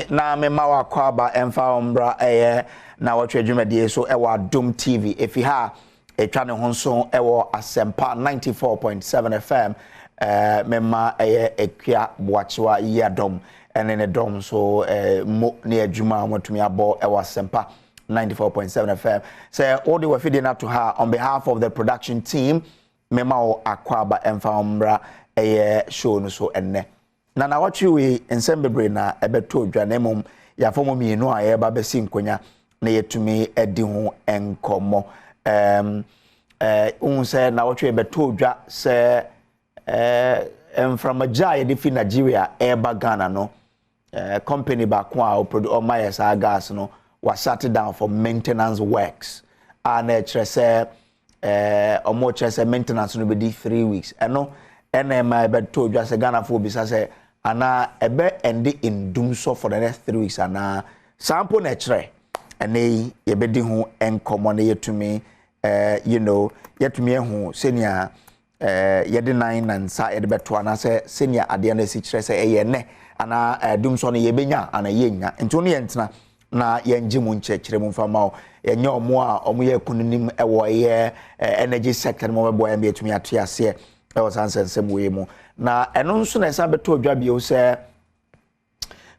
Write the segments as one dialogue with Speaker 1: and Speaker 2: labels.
Speaker 1: na me ma wakwa ba emfa ombra Nnawotwe dwumadie so ewa Adom TV efi ha etwa ne ho nso ewo Asempa 94.7 FM me ma ekua boachewa yi Adom ene ne dom so mo ne adwuma motumi abo ewa Asempa 94.7 FM say all the way na to her on behalf of the production team me ma akwa ba emfa ombra show no so enne na Nnawotwe Yi ensemble na ebeto dwanemom ya fomo mienu a ye ba besi nkonya na yetumi edi ho enkomo unse Nnawotwe ebeto dwa se emframaja ye fi Nigeria eba Ghana no company ba kwa o mayes gas no was shut down for maintenance works and chere se omo chere se maintenance no be di 3 weeks eno ma ebeto dwa se Ghana fo bisa se ana ebe end in dumsor for the next 3 weeks ana sample na chere ene yebedi ho enkomo na yetumi you know yetumi ehu senior yede nine and sa yede beto ana se senior ade na si chere se eye ne ana dumsor na yebenya ana yenya nti ono yentena na yenji mu nchekere mu mfama o yenye omo a omo ye kununim ewo ye energy sector mo bebo ya betumi atoase e was ansensem we mu na eno nso na esa beto odwa bi o se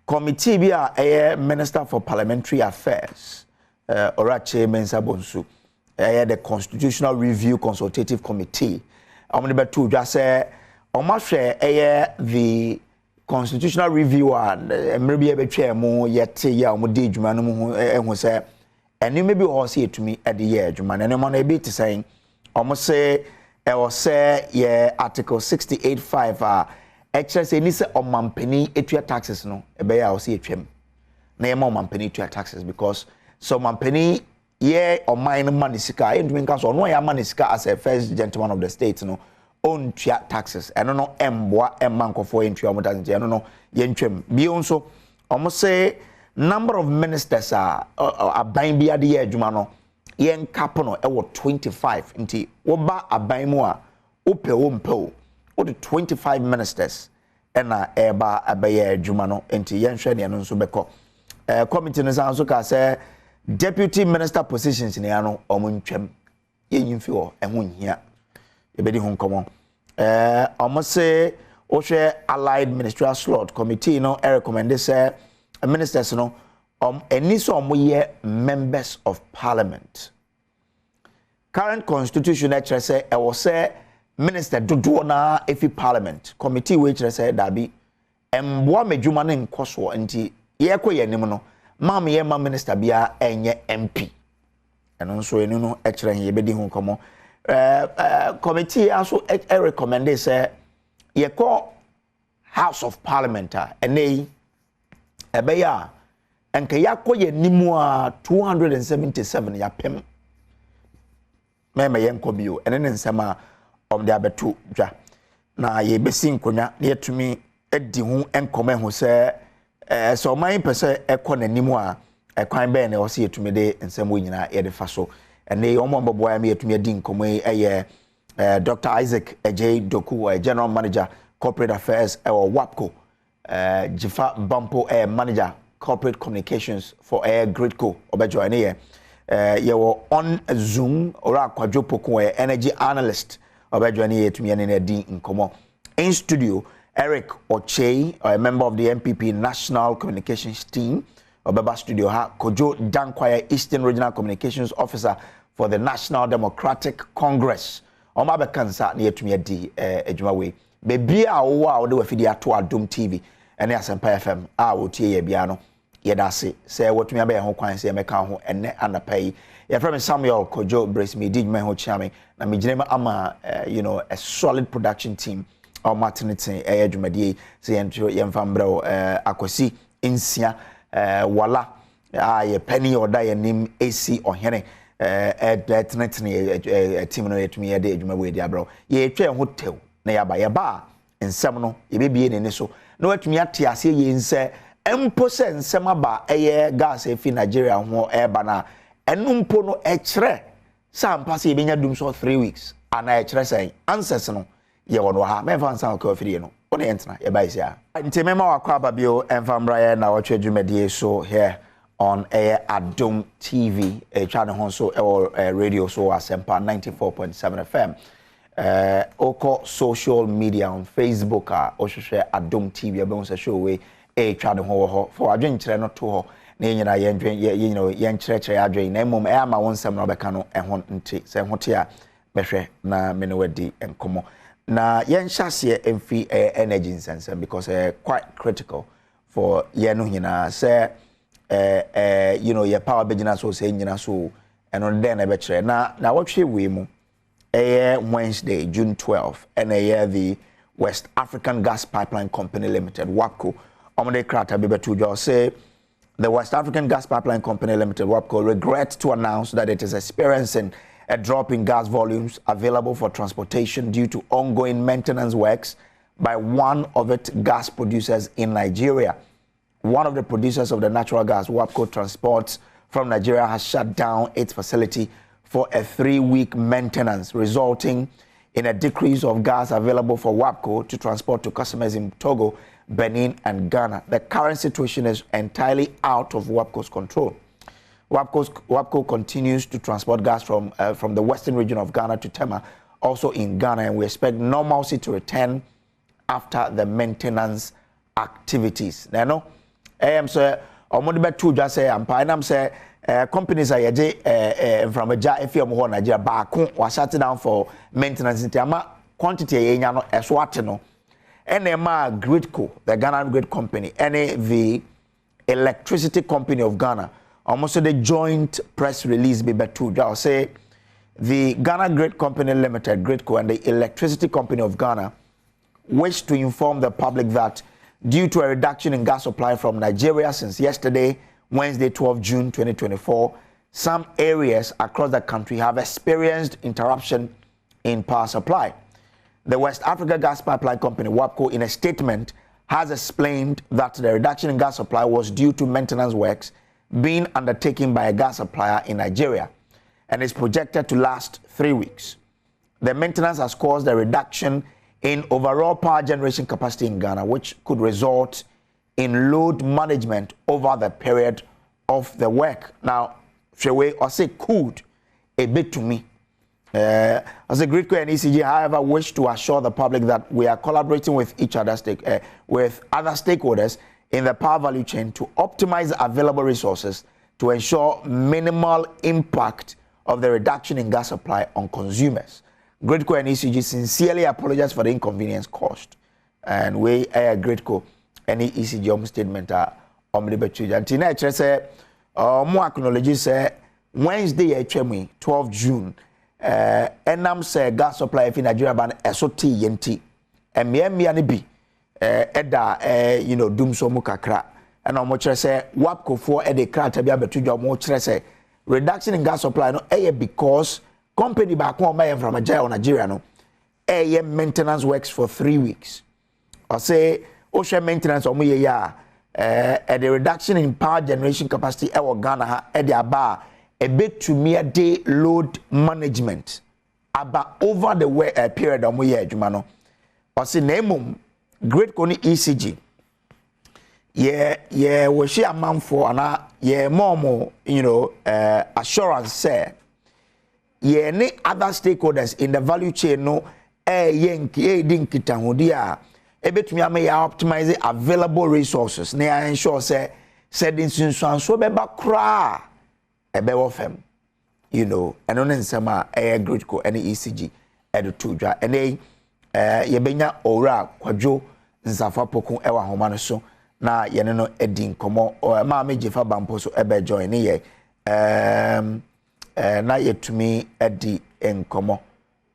Speaker 1: committee bi a Minister for Parliamentary Affairs Orache Mensa Bonsu the Constitutional Review Consultative Committee omo beto odwa se omo hwe the Constitutional Review and maybe a betray mu yete ya omo de dwuma no mu ehu se eni maybe o se etumi e de ye dwuma na mo na be te saying omo se e o se ye article 68.5 actually say ni se omampani etua taxes no e be ya o se etwam na ye ma omampani etua taxes because so omampani ye oman money sika endumi nka so no ya money sika as a first gentleman of the state no on tua taxes eno no emboa emankofo entua mo taxes eno no yentwam bi onso omo say number of ministers aban bi ade ye adwuma no yen cap no e wo 25 nti wo ba aban mu a ope wo mpo wo 25 ministers ena eba abaye adwuma no nti yen hwe ne no nso beko committee no san so ka say deputy minister positions ne ya no omo ntwam yenyimfi wo eho nhia ebedi ho nkomo omo say o hwe allied ministerial slot committee no recommend say ministers no any so omoye members of parliament current constitution actually say e was say minister dodo na efi parliament committee we actually say dabi emboa medwuma ne nkoso nti ye koyenim no mam ye ma minister bia enye MP eno so enu no actually ye bedi hu komo committee also recommend say ye call House of Parliament ene ebeya enka yakoye nimu a 277 ya pem meme yenko bio ene ne nsema de abeto dwa na ye besi nkonya na yetumi edi hu enkoma hu se so man pese ekọ na nimu a ekwan be na o se yetumi de nsemo nyina ye de fa so ene omo mbabo ya me yetumi edi nkomo eye Dr. Isaac J. Doku General Manager Corporate Affairs WAPCO Jifa Bampo Manager Corporate Communications for Gridco obejo ene ye on Zoom ora kwadwo poko energy analyst obejo ene ye tumi ene na di nkomo in studio Eric Ochei a member of the MPP National Communications Team obeba studio ha Kojo Dankwaya Eastern Regional Communications Officer for the National Democratic Congress oma be kansa na yetumi adi adwuma we bebia wo a wo de wafidi ato Adom TV ene Asempa FM a wo tie ye bia no yedase say wotumi abe ho kwan say meka ho ene anapai ye from Samuel Kojo Brace me di dwuma ho chiame na me ginema ama you know a solid production team or maternity adwumadie say ye mfambrɛ akosi nsia wala ye penny or die nim AC ohene team no yetumi ye de adwuma we dia bro ye twa hotel na yaba ye ba nsem no ye bebie ne so na watumi ate ase ye nse empo se nsem aba eye gas efi Nigeria ho eba na enumpo no ekire sampa se ye benya dumsor 3 weeks ana ekire sen answers no ye wono ha me fa nsan ka ofiri no on the internet. Yabaisia. Ntemema wakwaba bio enfambraye na watwe dwumadie so here on Adom TV, a channel honso radio so asempa 94.7 FM. Oko social media on Facebook share Adom TV abonsa show we a channel ho for adwen kire no to ho na nyina yen kire adwen na mom ma wonsam na obeka no ehon nti se hote a behwe na me no wadi enkomo na yen hyase emfi energy sense because quite critical for yen no nyina say your power business so say nyina so eno den na be kire na watwe we mu Wednesday June 12th and the West African Gas Pipeline Company Limited WAPCO Omode Krata Bebetujo say the West African Gas Pipeline Company Limited WAPCO regrets to announce that it is experiencing a drop in gas volumes available for transportation due to ongoing maintenance works by one of its gas producers in Nigeria. One of the producers of the natural gas WAPCO transports from Nigeria has shut down its facility for a 3-week maintenance, resulting in a decrease of gas available for WAPCO to transport to customers in Togo, Benin, and Ghana. The current situation is entirely out of WAPCO's control. WAPCO continues to transport gas from the western region of Ghana to Tema, also in Ghana, and we expect normalcy to return after the maintenance activities. Now, I am say, just say, I'm say, companies are from a jar if you're more Nigeria back was shut down for maintenance in Tiama quantity no eswatino and Gridco, the Ghana Grid Company, and the Electricity Company of Ghana. Almost the joint press release be betu say the Ghana Grid Company Limited, Gridco, and the Electricity Company of Ghana wish to inform the public that due to a reduction in gas supply from Nigeria since yesterday, Wednesday, 12 June 2024, some areas across the country have experienced interruption in power supply. The West Africa Gas Pipeline Company, WAPCO, in a statement, has explained that the reduction in gas supply was due to maintenance works being undertaken by a gas supplier in Nigeria and is projected to last 3 weeks. The maintenance has caused a reduction in overall power generation capacity in Ghana, which could result in load management over the period of the work. Now, Shewe, I say could a bit to me. As a Gridco and ECG, however, wish to assure the public that we are collaborating with each other, with other stakeholders in the power value chain to optimize available resources to ensure minimal impact of the reduction in gas supply on consumers. Gridco and ECG sincerely apologize for the inconvenience caused, and we Gridco any ECG statement omri betuja ntina ekire se mo acknowledge say Wednesday etwemi 12 June enam say gas supply in Nigeria ban esoti yenti emia ne bi eda dumsor mu kakra na mo kire se WAPCO for de krata bia betuja mo kire se reduction in gas supply no because company back one buy from Nigeria no maintenance works for 3 weeks. I say ocean maintenance omo ye ya the reduction in power generation capacity e Ghana ha the aba a bit to mere day load management about over the period omo ye adwuma no o say na emum great koni ECG ye we shi amanfo ana ye momo assurance say ye ni other stakeholders in the value chain no yenki din kitahudi a ebetumi am optimize available resources na ensure say said so beba kra ebe wo fam eno ne nsema Gridco any ECG edo tudwa ene ye benya owura kwadwo nsafa pokun ewa homa no so na ye ne no edi nkomo ma mejefa bampo so ebe join ye na yetumi edi nkomo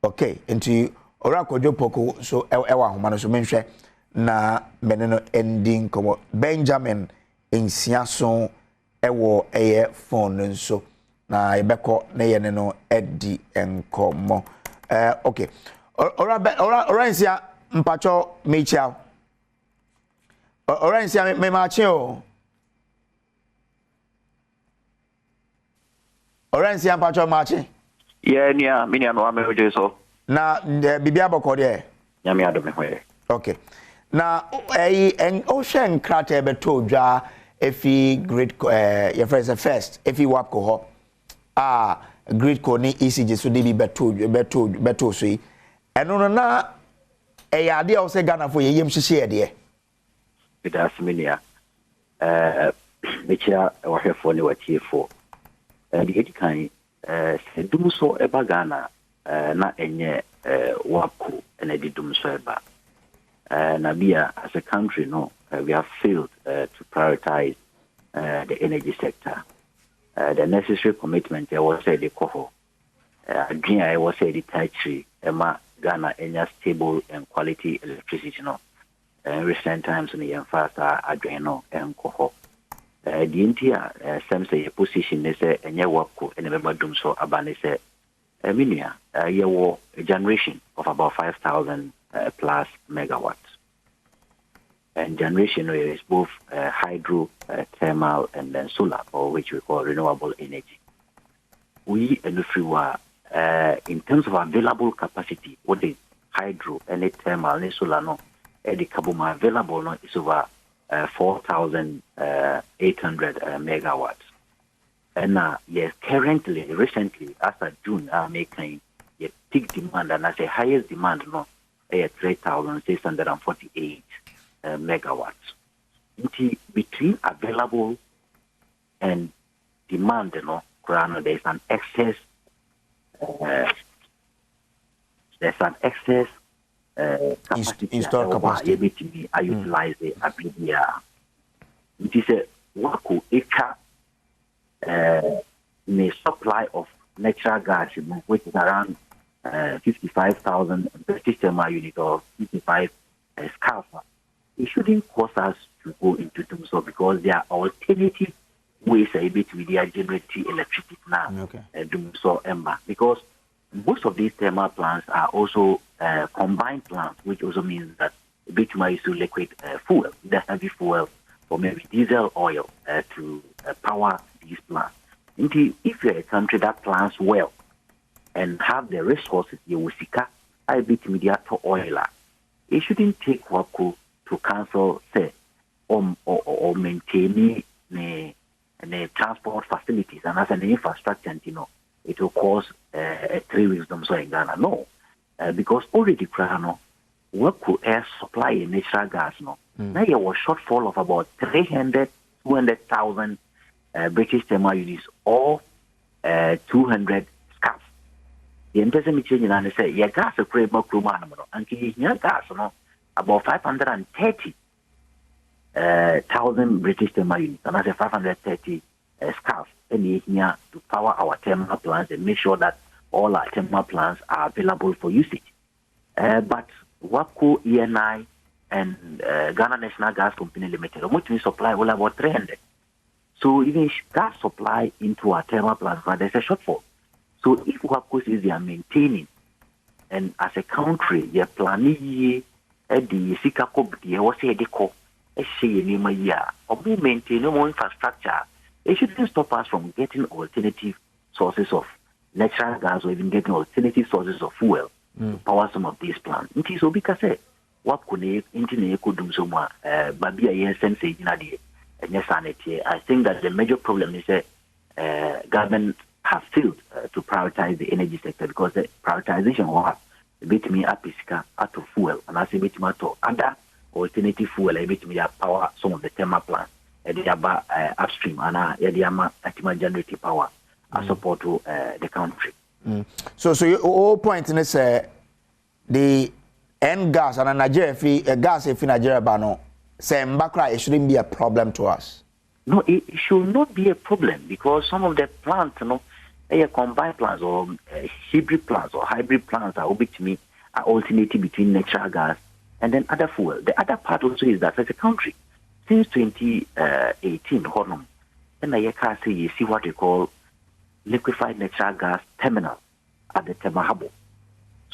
Speaker 1: okay nti owura kwadwo pokun so ewa homa no so menhwe na meneno ending komo Benjamin Insiason ewo phone nso na yebeko na ye no edi enkomo okay ora nsia mpacho mecha ora nsia me mache o ora nsia mpacho mache
Speaker 2: ye nia minia no amejo so
Speaker 1: na bibia bokode
Speaker 2: nyame adome hoye
Speaker 1: okay na en ocean crater beto dwa efi great your friends first efi wapko ho great ko ni ECG so dey beto so yi eno no na ade o se Ghana for yeyem hihye de
Speaker 2: Bidasminia mecha wahwefo ne watiefo the edikan dumsor eba Ghana na enye wapko na di dumsor eba Nabia, as a country, we have failed to prioritize the energy sector. The necessary commitment, I was said, the coho. Again, I was said, the tertiary, Emma, Ghana, any stable and quality electricity, In recent times, we emphasize Adreno and coho. The entire same say position is a new work and a member dumsor abanise a minia, a year war, a generation of about 5,000 plus megawatts. And generation is both hydro, thermal, and then solar, or which we call renewable energy. We and if we were in terms of available capacity, what the hydro and the thermal and the solar no, the kabuma available no is over 4,800 megawatts. And yes, currently, recently, after June, making a peak demand, and as a highest demand, 3,648 megawatts. Between available and demand, there is an excess. There's an excess capacity.
Speaker 1: Install capacity.
Speaker 2: I utilize it. It is a waku eka the supply of natural gas, which is around 55,000 British thermal unit or 55 scalper. It shouldn't cause us to go into dumsor because there are alternative ways able to generate electricity now. Dumsor ember because most of these thermal plants are also combined plants, which also means that bitumen is to liquid fuel, the heavy fuel, or maybe diesel oil to power these plants. Indeed, if you're a country that plants well and have the resources, you will seek a bit media to oiler. It shouldn't take WAPCO to cancel, say, or maintain the transport facilities and as an infrastructure, it will cause 3 weeks dumsor in Ghana. No, because already, WAPCO air supply in natural gas, now there was shortfall of about 200,000 British thermal units or 200 scaf. The intensity change and say, yeah, gas a create more crew and gas, about 530,000 British thermal units, and I say 530 scaf here to power our thermal plants and make sure that all our thermal plants are available for usage. But WAPCO, ENI, and Ghana National Gas Company Limited, which we supply all about 300. So even gas supply into our thermal plants, there's a shortfall. So if WAPCO says they are maintaining, and as a country, they are planning the Sikako, they also say they call a year, or we maintain more infrastructure, it shouldn't stop us from getting alternative sources of natural gas or even getting alternative sources of fuel to power some of these plants. It is because WAPCO into Kudumsuma, Babia, yes, and say, I think that the major problem is that government have failed to prioritize the energy sector because the prioritization was a bit me apiska out of fuel and as a bit to other alternative fuel a bit me power some of the thermal plants and they are upstream and they are generating power as support to the country.
Speaker 1: So your whole point in this the end gas and Nigeria gas if in Nigeria bano say mbakra it shouldn't be a problem to us.
Speaker 2: No, it should not be a problem because some of the plants, combined plants or hybrid plants are bit to me are alternating between natural gas and then other fuel. The other part also is that as a country, since 2018, and I can say you see what we call liquefied natural gas terminal at the Temahabo,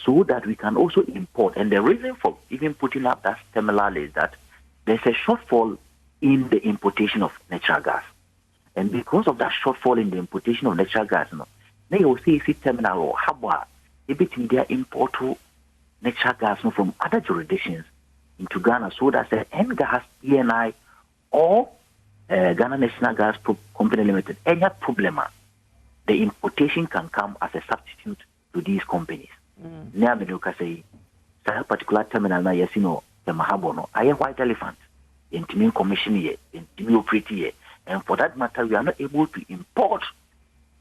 Speaker 2: so that we can also import. And the reason for even putting up that terminal is that there's a shortfall in the importation of natural gas. And because of that shortfall in the importation of natural gas, they will see terminal or habwa, a bit media import to natural gas from other jurisdictions into Ghana so that the NGAS, ENI, or Ghana National Gas Company Limited, any problem, the importation can come as a substitute to these companies. Now, I say, a particular terminal, na yes, the Mahabono, I have white elephant, in Timmy Commission here, in Timmy Operate here, and for that matter, we are not able to import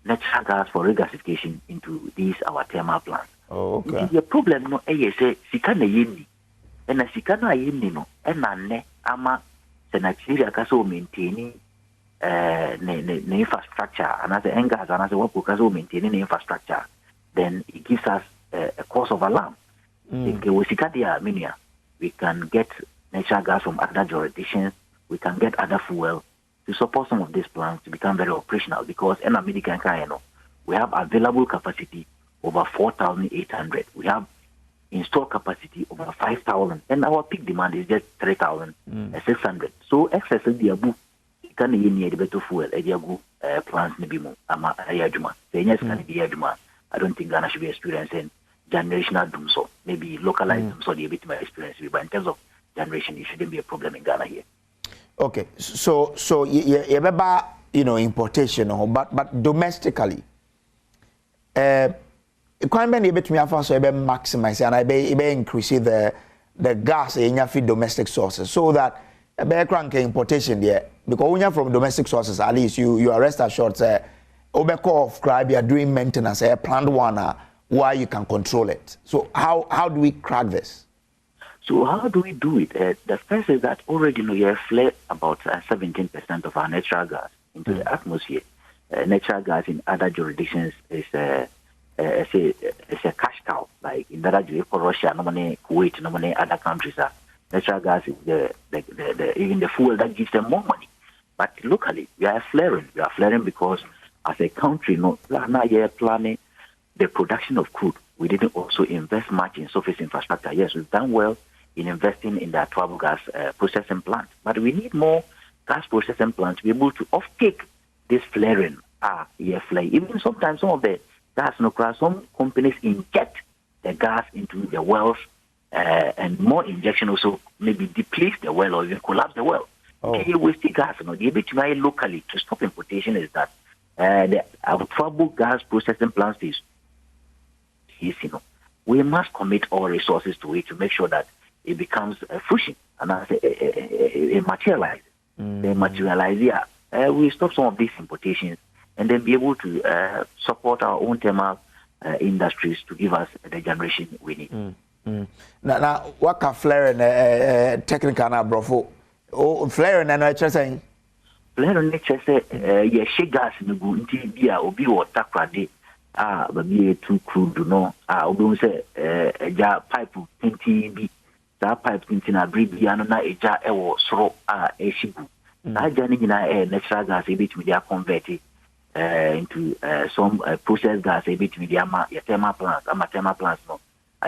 Speaker 2: natural gas for regasification into these our thermal plants.
Speaker 1: Oh, okay.
Speaker 2: The problem no say sikana yini and a sikana yini no and ne ama se Nigeria kaso maintaining the infrastructure and as the NGAS and as the work kaso maintaining the infrastructure, then it gives us a cause of alarm. We can get natural gas from other jurisdictions, we can get other fuel to support some of these plants to become very operational because in American we have available capacity over 4,800. We have installed capacity over 5,000, and our peak demand is just 3,600. So excess of the abu can be near the better fuel. Plants nibimu ama ayajuma. Saying can be ayajuma. I don't think Ghana should be experiencing generational dumsor. Maybe localized dumsor the bit my experience, but in terms of generation, it shouldn't be a problem in Ghana here.
Speaker 1: Okay, so importation, but domestically, equipment able to me maximize and I be increase the gas in your domestic sources so that a bear crank importation there because when you're from domestic sources at least you are rest assured say off crab you are doing maintenance a planned one why you can control it. So how do we crack this?
Speaker 2: So how do we do it? The first is that already you have fled about 17% of our natural gas into the atmosphere. Natural gas in other jurisdictions is a cash cow. Like in other jurisdictions, Russia, no money, Kuwait, no money, other countries. Natural gas is even the fuel that gives them more money. But locally, we are flaring. We are flaring because as a country, planning the production of crude. We didn't also invest much in surface infrastructure. Yes, we've done well in investing in the Atuabo gas processing plant. But we need more gas processing plants to be able to offtake this flaring. Even sometimes some of the gas, some companies inject the gas into the wells and more injection also maybe depletes the well or even collapse the well. We see gas. The ability locally to stop importation is that the Atuabo gas processing plants is we must commit all resources to it to make sure that it becomes a fruition and a materialize. They materialize, we stop some of these importations and then be able to support our own thermal industries to give us the generation we need.
Speaker 1: Now, what can flaring technical now, bro? Oh, flaring and nature saying?
Speaker 2: Flaring nature say, she gas in the good beer or be water crade. Baby too crude, we say a pipe 20 b. That pipe tintin a breed na eja ewo soro a shibu. That journey na natural gas a bit media converted into some processed gas a bit media thermal plants no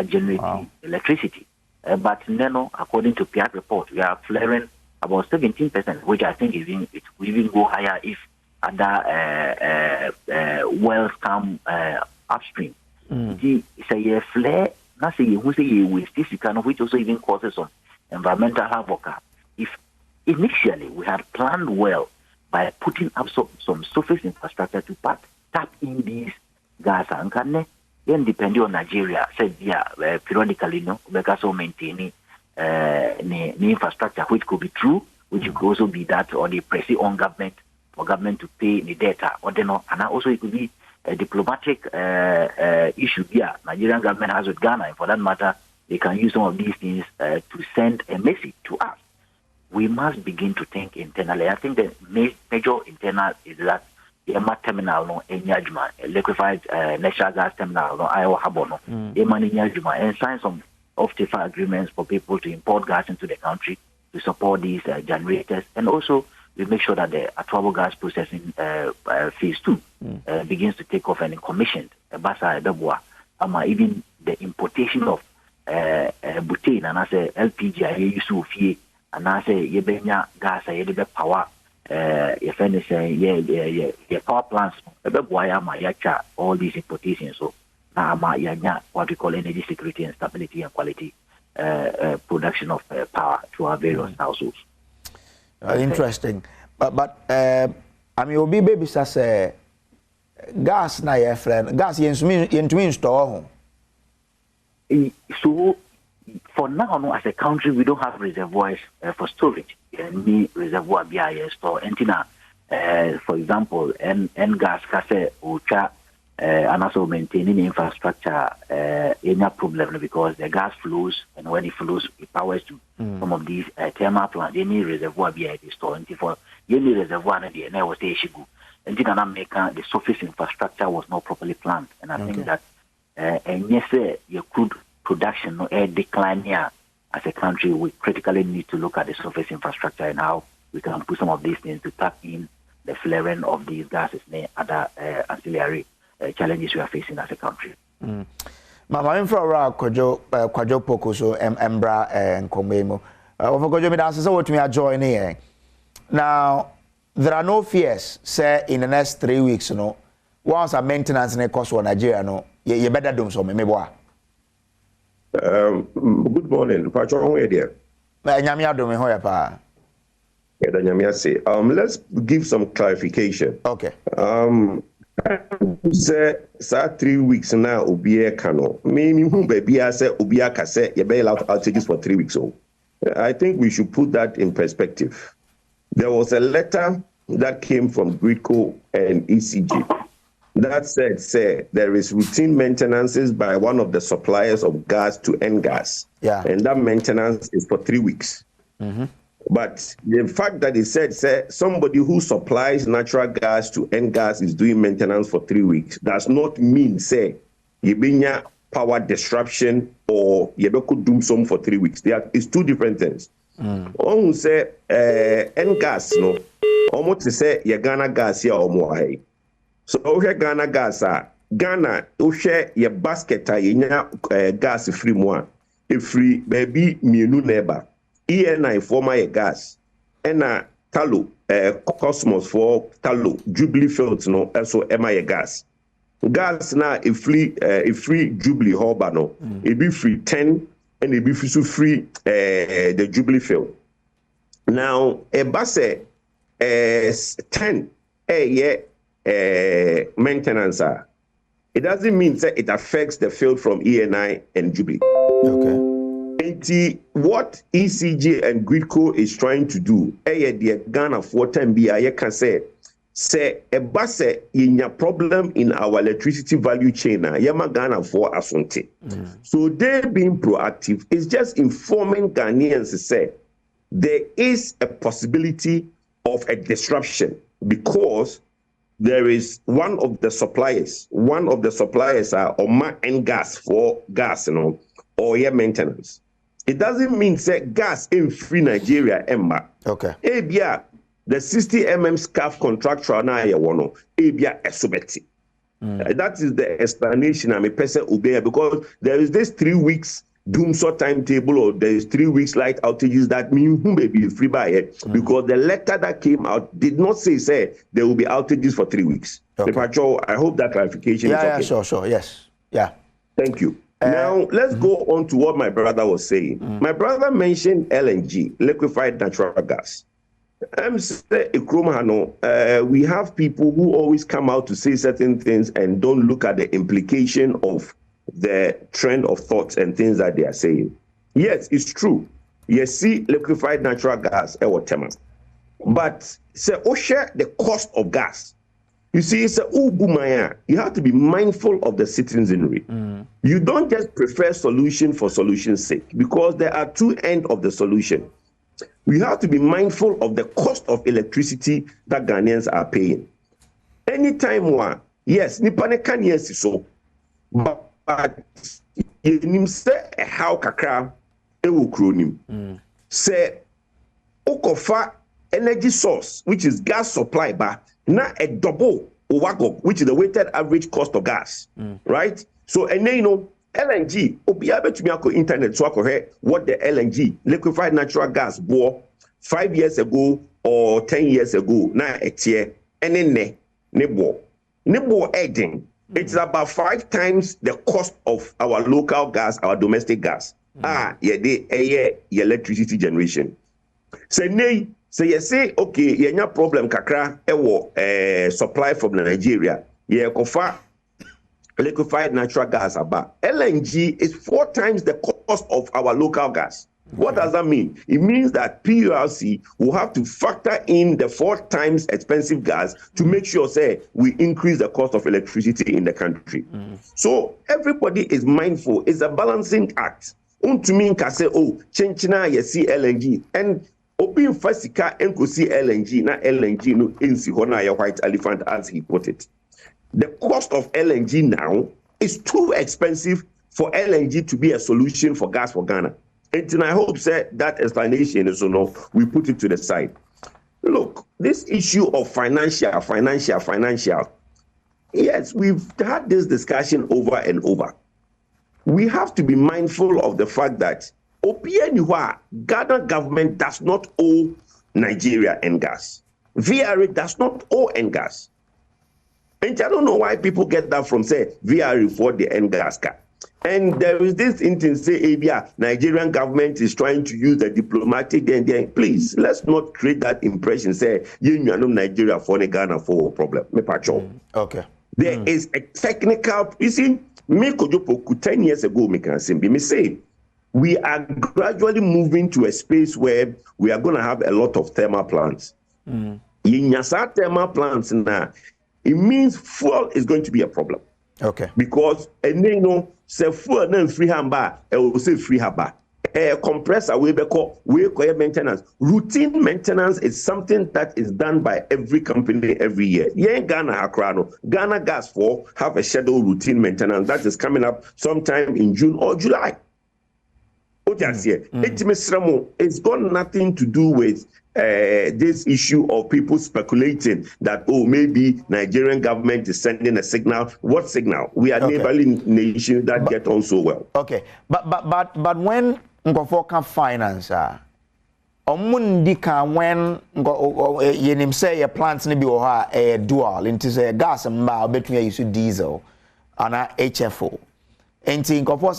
Speaker 2: generate electricity. But then according to PR report, we are flaring about 17%, which I think it will even go higher if other wells come upstream. It's a flare. Not say you say you waste this kind of which also even causes some environmental havoc. If initially we had planned well by putting up some surface infrastructure to tap in these gas and can then depending on Nigeria, said periodically we can also maintaining the infrastructure which could be true, which could also be that or the pressing on government for government to pay the data or then and also it could be a diplomatic issue here Nigerian government has with Ghana, and for that matter, they can use some of these things to send a message to us. We must begin to think internally. I think the major internal is that the EMA terminal, Enyajuma, liquefied natural gas terminal, Iowa Harbor, EMA Enyajuma, and sign some off-taker agreements for people to import gas into the country to support these generators, and also we make sure that the Atuabo gas processing phase 2 begins to take off and commissioned. Even the importation of butane and as a LPG, I use to and as a yebenya gas, I power, if anything, power plants, all these importations. So, what we call energy security and stability and quality production of power to our various households.
Speaker 1: Interesting. But I mean, obi baby say gas na your friend. Gas you install.
Speaker 2: So for now, no, as a country, we don't have reservoirs for storage. Any reservoir be store. For example, and gas kase ucha and also maintaining infrastructure any problem because the gas flows, and when it flows, it powers to some of these thermal plants. Any reservoir be store. And for any reservoir, and the was the issue. And the surface infrastructure was not properly planned, and I think that and yes, your crude production no decline here as a country. We critically need to look at the surface infrastructure and how we can put some of these things to tap in the flaring of these gases and other ancillary challenges we are facing as a country.
Speaker 1: Mama infra kwajo poko so embra nkomemo. Kwajo me dance say what me join here. Now there are no fears say in the next 3 weeks no once a maintenance in cost for Nigeria no you better do so me boa.
Speaker 3: Good morning. Pacho where there?
Speaker 1: Nyame adom ho ya pa.
Speaker 3: Yeah, nyame say. Let's give some clarification.
Speaker 1: Okay.
Speaker 3: Say 3 weeks now obi kano. Me hu baby I say obi aka say you be allowed outages for 3 weeks so. I think we should put that in perspective. There was a letter that came from Gridco and ECG that said, say, there is routine maintenances by one of the suppliers of gas to N-Gas.
Speaker 1: Yeah.
Speaker 3: And that maintenance is for 3 weeks. But the fact that it said, say, somebody who supplies natural gas to N-Gas is doing maintenance for 3 weeks does not mean, say, you power disruption or you could do some for 3 weeks. It's two different things. On say N-Gas, no, almost to say, you Ghana gas here or more. So we Ghana gas Ghana we share your basket gas free more. A free baby mienu neighbor. ENI former your gas. Ena talo Cosmos for talo Jubilee Fields no also MI gas. Gas na a free Jubilee Harbor no. It be free 10 and it be free the Jubilee Field. Now a bus 10 maintenance. It doesn't mean that it affects the field from ENI and Jubilee.
Speaker 1: Okay.
Speaker 3: What ECG and Gridco is trying to do, the Ghana for time be I can say a bus in a problem in our electricity value chain, Yama Ghana for Asante. So they being proactive is just informing Ghanaians say there is a possibility of a disruption because there is one of the suppliers are Oma and gas for gas, or maintenance. It doesn't mean say gas in free Nigeria, Emma.
Speaker 1: Okay.
Speaker 3: Ebia, the 60 scarf contractual na yewono, ebia esobeti. That is the explanation I'm a person obey because there is this 3 weeks dumsor timetable or there is 3 weeks light outages that mean who may be free by it because the letter that came out did not say there will be outages for 3 weeks.
Speaker 1: Okay.
Speaker 3: I hope that clarification is okay.
Speaker 1: Yeah, sure, yes. Yeah.
Speaker 3: Thank you. Now let's go on to what my brother was saying. My brother mentioned LNG, liquefied natural gas. We have people who always come out to say certain things and don't look at the implication of the trend of thoughts and things that they are saying. Yes, it's true. You see liquefied natural gas, but say, share the cost of gas. You see, it's you have to be mindful of the citizenry. You don't just prefer solution for solution's sake because there are two ends of the solution. We have to be mindful of the cost of electricity that Ghanaians are paying. Anytime one, yes, nipane can yes so, but you say how kakra ewukronim. Say okofa energy source, which is gas supply, but now a double Owagog, which is the weighted average cost of gas, right? So, and then, LNG, Obiabe to me internet, so what the LNG, liquefied natural gas, bore 5 years ago or 10 years ago, now it's here, and then nebo adding. It's about 5 times the cost of our local gas, our domestic gas. ye electricity generation. Say say okay, ye nya problem kakra supply from Nigeria. Ye kofa liquefied natural gas about. LNG is 4 times the cost of our local gas. What does that mean? It means that PURC will have to factor in the 4 times expensive gas to make sure, say, we increase the cost of electricity in the country. So everybody is mindful. It's a balancing act. Untumin ka say, oh, chenchina ye see LNG. And Obin Fasika enko see LNG, na LNG no insi hona ya white elephant, as he put it. The cost of LNG now is too expensive for LNG to be a solution for gas for Ghana. And I hope that explanation is we put it to the side. Look, this issue of financial. Yes, we've had this discussion over and over. We have to be mindful of the fact that Ghana government does not owe Nigeria gas. VRA does not owe gas. And I don't know why people get that from, say, VRA for the gas car. And there is this intent say, Nigerian government is trying to use the diplomatic. Please, let's not create that impression. Say, you know Nigeria for the Ghana for a problem.
Speaker 1: Okay.
Speaker 3: There is a technical. You see, me 10 years ago, me say, we are gradually moving to a space where we are going to have a lot of thermal plants. In Yasa thermal plants now, it means fuel is going to be a problem.
Speaker 1: Okay.
Speaker 3: Because say fuel na free hamba, will say free hamba. Compressor we maintenance. Routine maintenance is something that is done by every company every year. Yeah, Ghana Gas for have a scheduled routine maintenance that is coming up sometime in June or July. It's got nothing to do with this issue of people speculating that, oh, maybe Nigerian government is sending a signal. What signal? We are neighboring nations that get on so well.
Speaker 1: Okay, but when Ngofo can finance, Omundika when yenim say your plants ni bi a dual into say gas and between you diesel and HFO. And Ngofo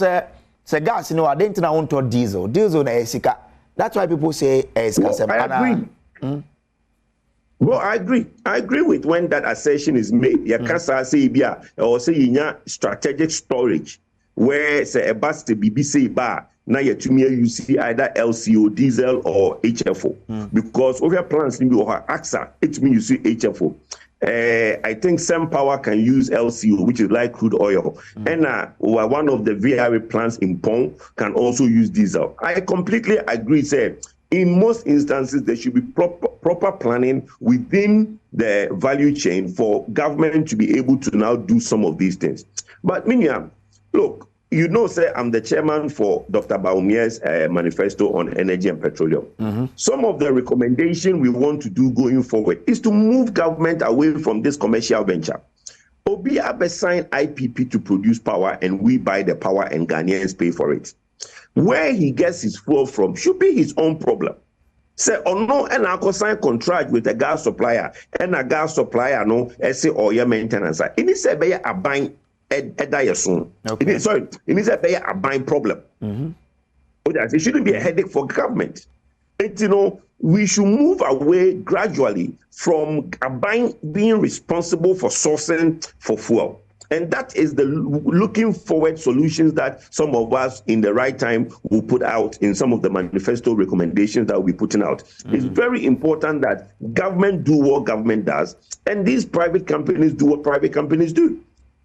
Speaker 1: say gas no identity na want diesel na esika. That's why people say
Speaker 3: I agree. Well, I agree with when that assertion is made. You can't say or say you strategic storage where say a bus to BBC bar now you see either LCO, diesel or HFO because over plants in your AXA it means you see HFO. I think some power can use LCO, which is like crude oil. And one of the VRA plants in Pong can also use diesel. I completely agree, sir. In most instances, there should be proper planning within the value chain for government to be able to now do some of these things. But Miniam, look, sir, I'm the chairman for Dr. Baumier's manifesto on energy and petroleum. Some of the recommendation we want to do going forward is to move government away from this commercial venture. Obi Abe signed IPP to produce power and we buy the power and Ghanaians pay for it. Where he gets his fuel from should be his own problem. Say, or no, and I sign contract with a gas supplier and a gas supplier, no, say, or your maintenance. It is a buying Okay. It needs a buying problem. It shouldn't be a headache for government. We should move away gradually from being responsible for sourcing for fuel. And that is the looking forward solutions that some of us in the right time will put out in some of the manifesto recommendations that we'll be putting out. It's very important that government do what government does, and these private companies do what private companies do.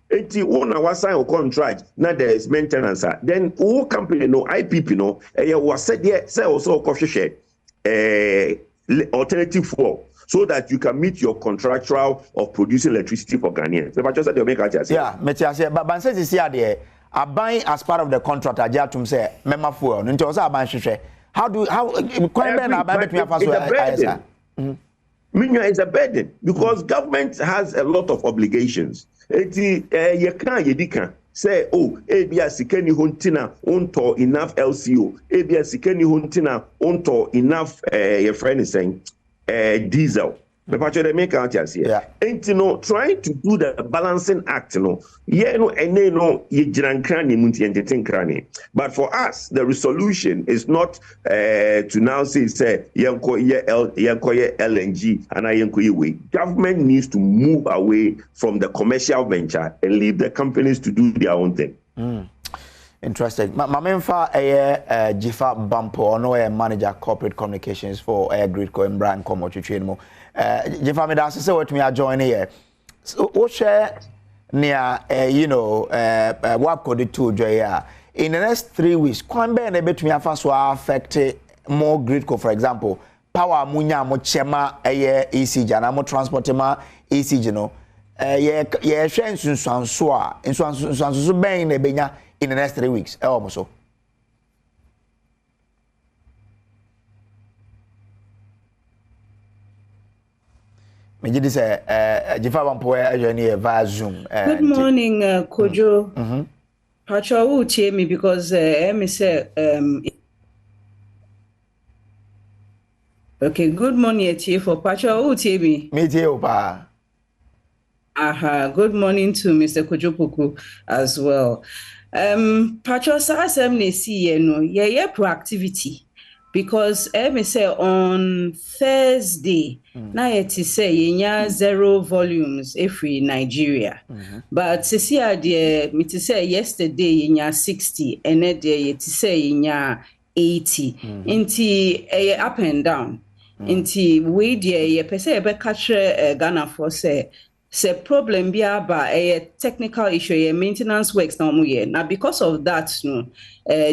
Speaker 3: If you own our sign or contract, now there is maintenance. Then all company IPP was said there, say also coffee share alternative fuel, so that you can meet your contractual of producing electricity for Ghanaians.
Speaker 1: Yeah, but says this here I buy as part of the contract. I just say mema fuel. Into also I buy share. How
Speaker 3: Minya is a burden because government has a lot of obligations. You can't say, oh, ABS Sikeni Huntina unto enough LCO, ABS Sikeni Huntina unto enough your friend is saying diesel. The part they make out here.
Speaker 1: Yeah.
Speaker 3: And trying to do the balancing act, yeah, and they know you cranny, entertain cranny. But for us, the resolution is not to now say LNG and I. Government needs to move away from the commercial venture and leave the companies to do their own thing.
Speaker 1: Interesting. Mamemfa Jifa Bampo, no manager corporate communications for Gridco and Brand Como Chichimo. Jifa me that's say what me are joining here. So what share near what could it to joy in the next 3 weeks, kwan be na betumi afa so affect more Gridco, for example. Power munya mo chema ECG na mo transport ma ECG no. Ye hwe nsunsuanso a nsunsuanso ben na benya in the next 3 weeks. Almost so. Me did say Jifa Bampo journey via Zoom.
Speaker 4: Good morning, Kojo. Pacho will cheer me because me say okay, good morning Etier for Pacho will cheer me.
Speaker 1: Me too, pa.
Speaker 4: Good morning to Mr. Kojo Puku as well. Pacho sa asem see no yeah proactivity because me say on Thursday na yet say yenya 0 volumes every Nigeria. But see there me to say yesterday yenya 60 and then there yet say yenya 80 inti up and down inti we there ye pese be catch Ghana for say problem be about a technical issue, maintenance works now. Now because of that,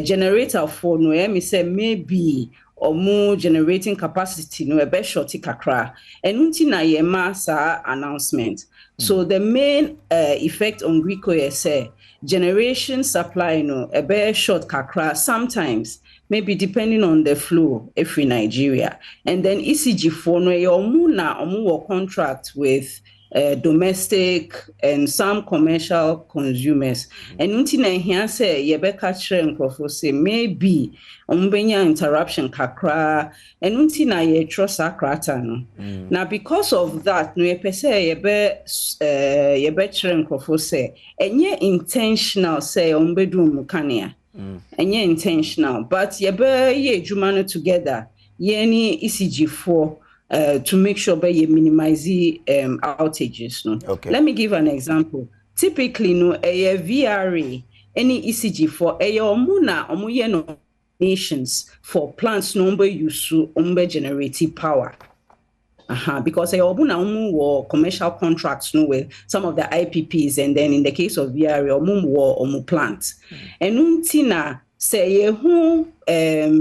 Speaker 4: generator for me say maybe or more generating capacity a bit shorty kakra and unti na ye massa announcement. So the main effect on Gridco is say generation supply a bit short kakra sometimes. Maybe depending on the flow, every Nigeria, and then ECG for no your contract with domestic and some commercial consumers. And until here say Yebeka Chere say maybe umbenya interruption kakra and until na ye trust akrata no. Now because of that, no pese Yebe Chere say enye intentional say umbedu mukania. Enye intentional, but Yebe ye jumano together yeni ECG4 to make sure that you minimize outages. No?
Speaker 1: Okay.
Speaker 4: Let me give an example. Typically, no, a VRA, any ECG for a omuna nations for plants number use to generative power. Because a omuna commercial contracts no with some of the IPPs, and then in the case of VRA, omu plants. And untina say who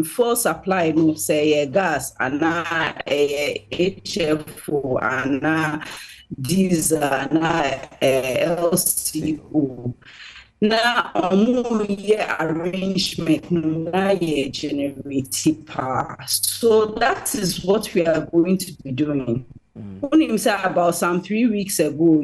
Speaker 4: full supply no say gas and HFO and diesel and LCO. Now arrangement no generative power. So that is what we are going to be doing. About some 3 weeks ago,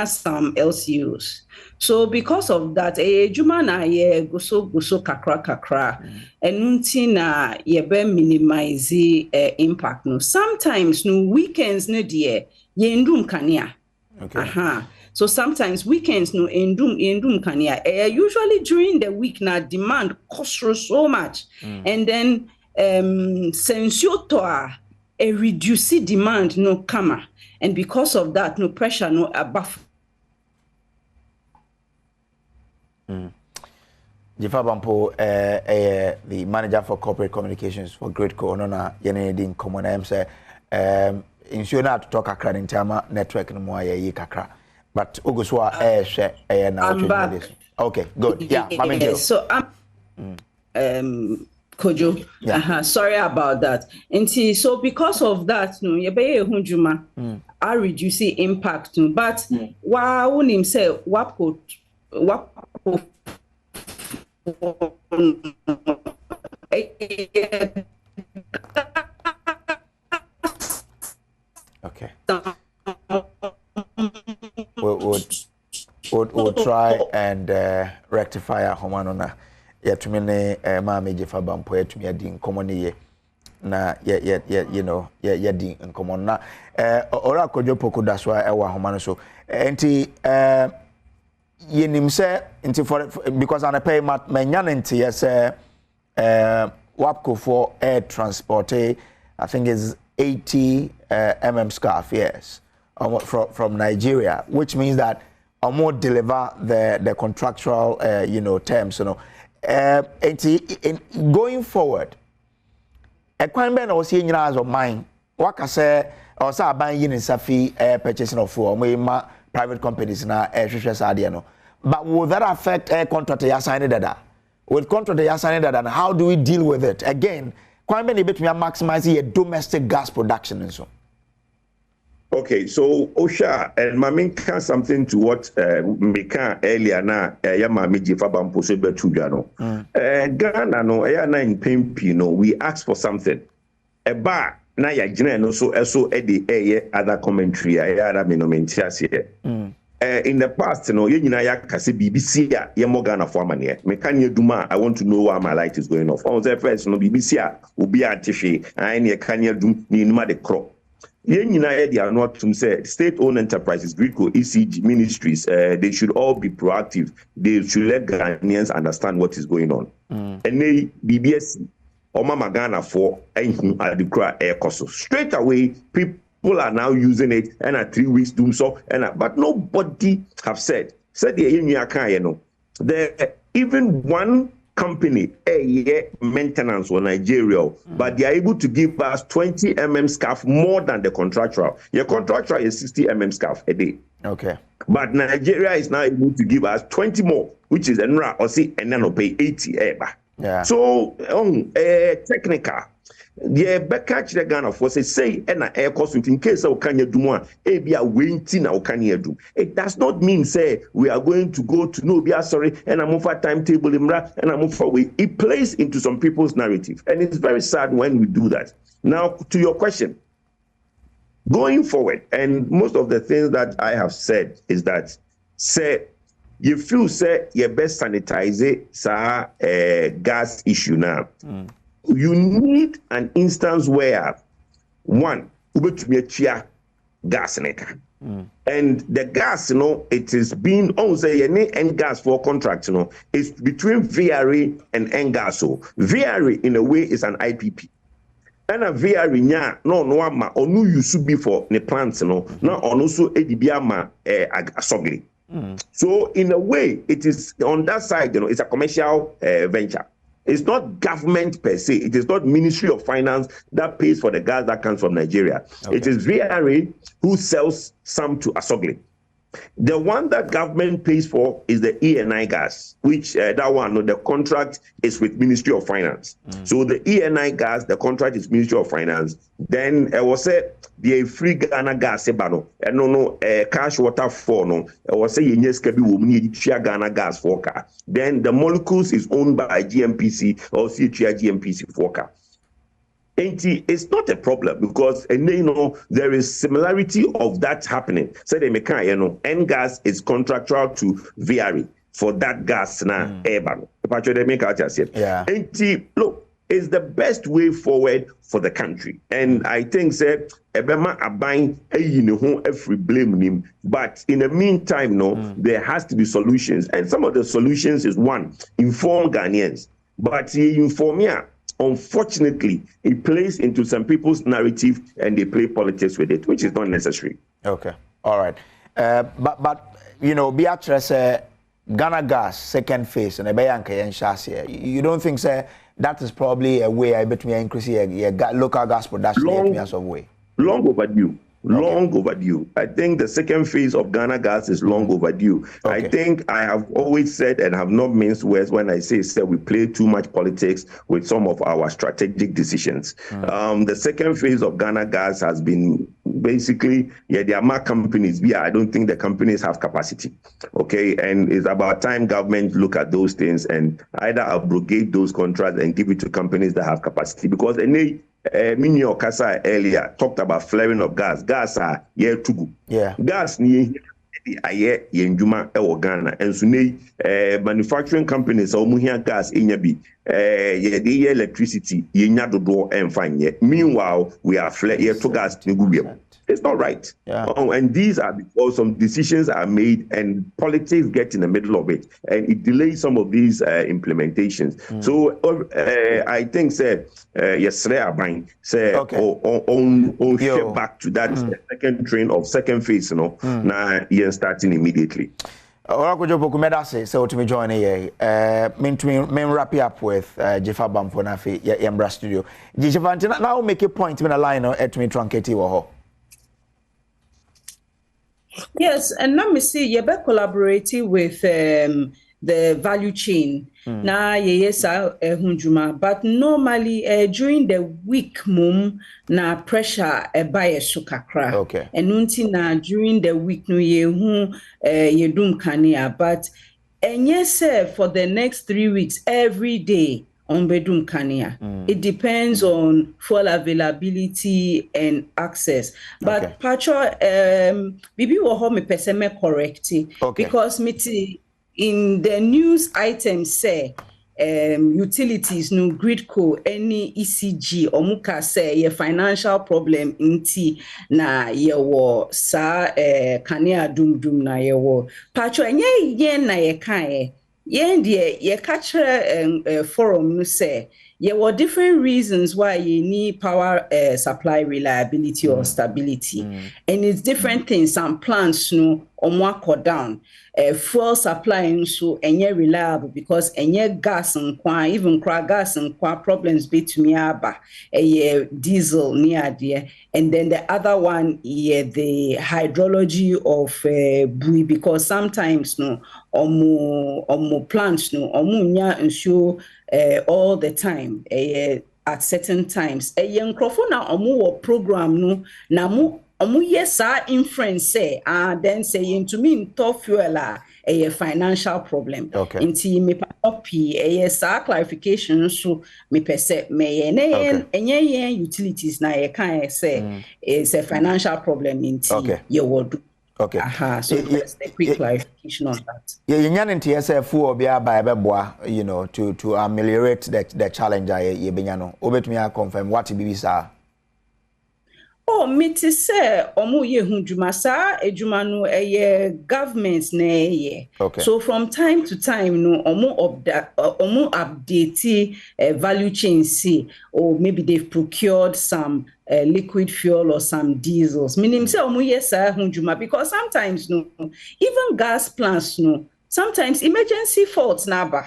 Speaker 4: some LCOs. So because of that, juma na ye guso kakra, and untina yebe minimize impact no. Sometimes no weekends no dear ye ndum kania.
Speaker 1: Okay.
Speaker 4: So sometimes weekends no endum kania. Usually during the week na demand costs so much, and then sensio toa a reduced demand no kama, and because of that no pressure no above.
Speaker 1: Jifa Bampo, the manager for corporate communications for Gridco, Nona Yenedin Common M say, ensure not to talk akra in terma network no more ye kakra. But Uguswa share now. Okay, good. Yeah,
Speaker 4: yes, so Kojo.
Speaker 1: Yeah.
Speaker 4: Sorry about that. And see, so because of that, no, yebeye hunjuma are reducing impact. No, but wa unim say wapko.
Speaker 1: Okay. We'll try and rectify our homanona. Yeah, to me, Mammy Jifa Bampo, to me, I didn't come on here. na you know di nkomo na ora kodwo poku da so e wa homa no so enti yenim se enti for because an pay manya nti yes wapco for air transport I think is 80 mm scarf, yes, from Nigeria, which means that more deliver the contractual you know terms, you know. Going forward, a crime ben or seeing as of mine, what I say or say buying in Safi purchasing of for private companies na no. But will that affect air contract you signed that? With contract you signed that, and how do we deal with it? Again, quite many bit we are maximizing your domestic gas production and so.
Speaker 3: Okay, so Osha and Mamin can something to what Mika earlier na Yama Miji Fabam Posebe Tujano. Ghana no na in Pimpi no we ask for something. A bar na ya jina so edi other commentary ya minomentias here. In the past, you know, ya kase BBC ya mo Ghana for mane. Me kan duma, I want to know why my light is going off. On the first, no BBC ubi antifi, and ye kan dum ni numa de crop. They are not to say state-owned enterprises, Greco, ECG, ministries, they should all be proactive. They should let Ghanaians understand what is going on. And they BBS or Mama Ghana for the air cost. Straight away, people are now using it and at 3 weeks dumsor but nobody have said there even one company a year maintenance for Nigeria, but they are able to give us 20 mm scarf more than the contractual. Your contractual is 60 mm scarf a day.
Speaker 1: Okay.
Speaker 3: But Nigeria is now able to give us 20 more, which is NRA or see and then pay 80 eba. Yeah. So technical. The backcatch the Ghana for say and air cost in case of Kanya Dumwa, be a waiting now Kanya do. It does not mean say we are going to go to no be sorry and I'm for timetable imra and I'm for way. It plays into some people's narrative, and it's very sad when we do that. Now to your question. Going forward, and most of the things that I have said is that say you feel say you best sanitize it gas issue now. You need an instance where one gas and the gas, you know, it is being say any gas for contract, you know, it's between VRE and Engaso. VRE in a way is an IPP. And a VRE no ama onu used be for the plants, you know, now on also edibiama asogli. So in a way, it is on that side, you know, it's a commercial venture. It's not government per se. It is not Ministry of Finance that pays for the gas that comes from Nigeria. Okay. It is VRA who sells some to Asogli. The one that government pays for is the ENI gas, which that one, the contract is with Ministry of Finance. So the ENI gas, the contract is Ministry of Finance. Then I was say the free Ghana gas sebano, and no cash water for no. I was say yenyeska bi womni share Ghana gas for car. Then the molecules is owned by GMPC or CHR GMPC for car. It's not a problem because you know there is similarity of that happening. So they make you know N gas is contractual to VRE for that gas na airban. Yeah. Look, it's the best way forward for the country, and I think say ebema abang every blame him. But in the meantime, no, there has to be solutions, and some of the solutions is one, inform Ghanaians, but inform ya. Unfortunately, it plays into some people's narrative and they play politics with it, which is not necessary.
Speaker 1: Okay, all right. But you know, Beatrice, Ghana gas second phase and you don't think that is probably a way I bet me increase your local gas production
Speaker 3: long overdue. Long overdue. I think the second phase of Ghana gas is long overdue. Okay. I think I have always said and have not minced words when I say we play too much politics with some of our strategic decisions. The second phase of Ghana gas has been basically, there are more companies. I don't think the companies have capacity. Okay, and it's about time government look at those things and either abrogate those contracts and give it to companies that have capacity, because Mini Okasa earlier talked about flaring of gas. Gas are to go.
Speaker 1: Yeah.
Speaker 3: Gas ni yenjuma Ghana and so manufacturing companies or muhia gas inyabi the electricity yenya dodo emfanye. Meanwhile, we are to gas. It's not right.
Speaker 1: Yeah.
Speaker 3: And these are because some decisions are made and politics get in the middle of it, and it delays some of these implementations. So I think yes, say on back to that second train of second phase, now starting immediately.
Speaker 1: Orakojo Bokumeda say to me join here. Me wrap up with Jefa Bamfo na fe Yembra studio. Jefa now make a point in a line at me truncate wo.
Speaker 4: Yes, and now me see you be collaborating with the value chain. Na yes hunjuma, but normally during the week na pressure buy sukakra.
Speaker 1: Okay.
Speaker 4: And unti na during the week no ye dum kania, but and yes for the next 3 weeks every day on bedum kania. It depends on full availability and access. But Pacho bibi wo ho me pese me correct because me in the news items say utilities no gridco any ECG omuka say ye financial problem inti na ye wo sa kania dum na ye wo Pacho enye yen na ye kan yen de ye catch forum no say there were different reasons why you need power supply reliability or stability. And it's different things. Some plants no or down. Fuel supply so enye reliable because enye gas and even gas and problems between aba diesel near there. And then the other one the hydrology of bui because sometimes no omo plants no omunya and show all the time at certain times young na omo program no na omo yesa inference say then say to me tough fuel a financial problem inti me copy yesa clarification so me pese me enye utilities na ye kan say it's a financial problem inti ye would.
Speaker 1: Okay.
Speaker 4: So that's the quick clarification on that.
Speaker 1: Yeah, you need to yourself for be you know, to ameliorate the challenge you be no. Obet me confirm what be sir.
Speaker 4: Oh, me to say omo ye hunjuma sa ejuma no government na ye.
Speaker 1: Okay.
Speaker 4: So from time to time no omo update value chain see or maybe they've procured some liquid fuel or some diesels. Meaning say omo yes hunjuma because sometimes no even gas plants no sometimes emergency faults naba.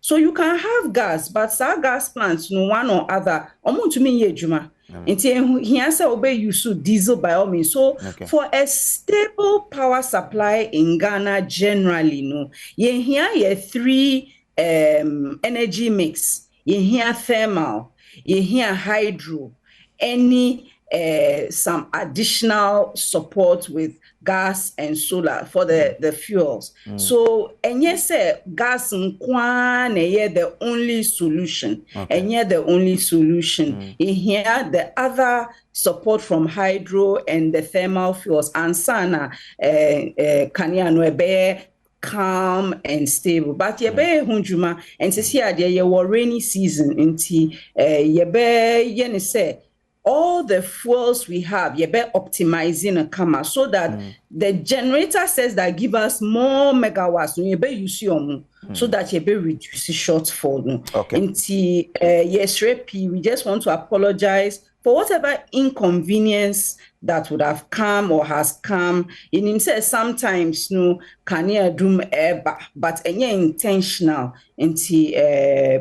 Speaker 4: So you can have gas but some gas plants no one or other omo to me ye juma. He answer obey use diesel by all means. So for a stable power supply in Ghana generally, no, you hear 3 energy mix. You hear thermal, you hear hydro, any some additional support with gas and solar for the fuels. So and yes, gas and kwan the only solution. And yet the only solution. In here the other support from hydro and the thermal fuels and sana kanya no be calm and stable. But ye be hunjuma and to see ye were rainy season inti ye be yen say all the fuels we have, you better optimizing a camera so that the generator says that give us more megawatts. You better use your so that you better reduce the shortfall. Okay. Yes, we just want to apologize for whatever inconvenience that would have come or has come. In himself, sometimes no can you do eba, but any intentional into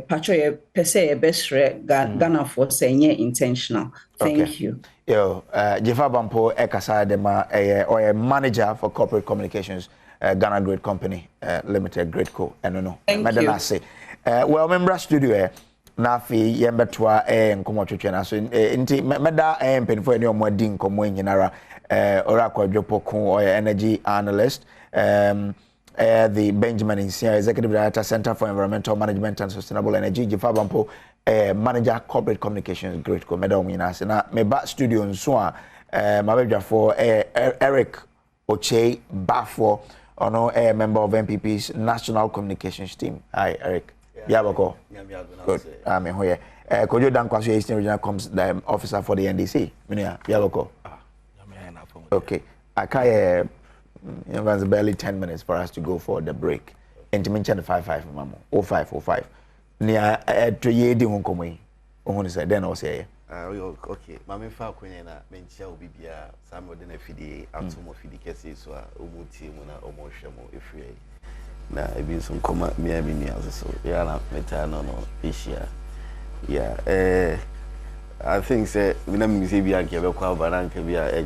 Speaker 4: patro per se best Ghana for saying intentional. Thank you.
Speaker 1: Yo, Jefa Bampo Ekasa Dema or a manager for corporate communications, Ghana Great Company Limited, Great Co. And no,
Speaker 4: thank you.
Speaker 1: Well, member studio. Nafi yembetwa nkomo twetwe na so nti meda penfo ene omwadi nkomo nyinara Orakwa Dwopokun or energy analyst the Benjamin Insia Executive Director Center for Environmental Management and Sustainable Energy Jefa Bampo manager corporate communications Great Co meda omnyina se na me ba studio nso a mabedwa for Eric Oche Bafo ono member of NPP's National Communications team. Hi Eric. Biaboko. Good. I'm here. Kojo Dankwaso, Eastern Regional Comes the officer for the NDC. Biaboko. Okay. I can't. It's barely 10 minutes for us to go for the break. And to mention the 5-5, Mamo. 0505. Near to ye di hunkomi. Ohun say then I'll say.
Speaker 5: Okay. Mami fa kwenyena menchia obibia samo de na fidi atomo fidi kese so a omuti mu na omohwemo efie. Na ebi nso nkoma mia bi ni aso ya na meta no issue. Yeah. I think say we na mi say bia nke be kwa baranka bia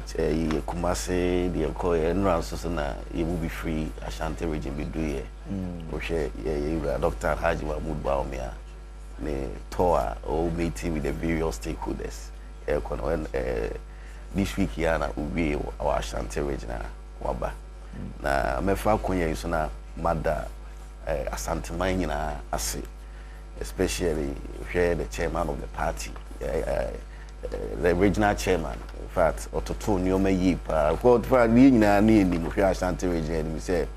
Speaker 5: Kumasi the call enran so na you will be free Ashanti region be do here. O share Dr. Haji Mahmoud Baumia ne tour or meeting with the various stakeholders. This week here na we our Ashanti region waba. Na mefa konya so na mada Asante man nyina ase, especially where the chairman of the party, the regional chairman, in fact, Nnawotwe Yi, what for ni nyina ni ni mo hwe Ashanti region we say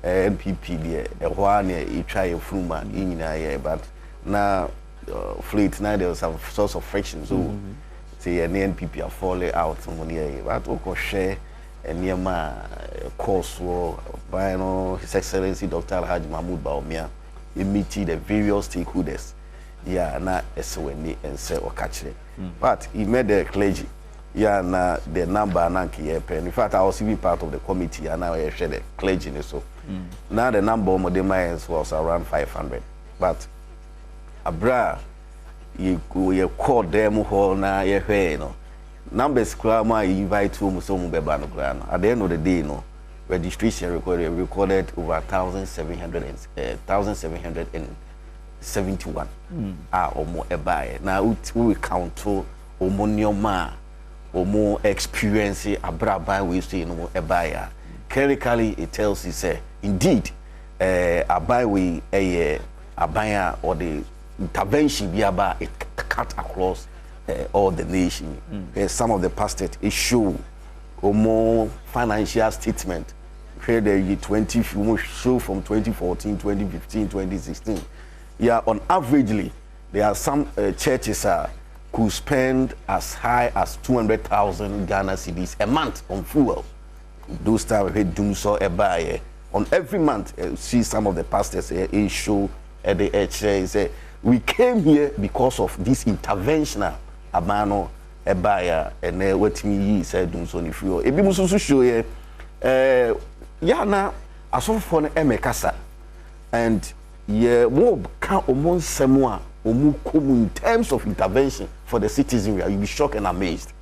Speaker 5: NPP there one e try fruma nyina here, but now fleet now there was some source of friction, so say the NPP are falling out money here, but we share Niema course by His Excellency Dr. Haji Mahmoud Baumia, he meeting the various stakeholders. Yeah, na SONE and say or catch it. But he made the clergy. Yeah, na the number nanki pen. In fact, I was even part of the committee and now I share the clergy so. Now the number of Modema was around 500. But Abra you called them who na you know. Numbers crama invite to Musomu Bebano Grano. At the end of the day, registration recorded over 1,771 or more a buyer. Now we will count to or more or more experience a braba we see no a buyer. Clerically it tells you say indeed a buy we a buyer or the intervention be about it cut across all the nation. Some of the pastors issue or more financial statement where the 20 show from 2014, 2015, 2016. Yeah, on averagely, there are some churches could spend as high as 200,000 Ghana cedis a month on fuel. Those time we dumsor a buy on every month. See some of the pastors issue at the HA say we came here because of this interventional amano a buyer and what me said dumsor ni fuel. Ebi mususu show ye yana asofo no emekasa and ye mo ka omon semwa omu komu in terms of intervention for the citizenry. You be shocked and amazed.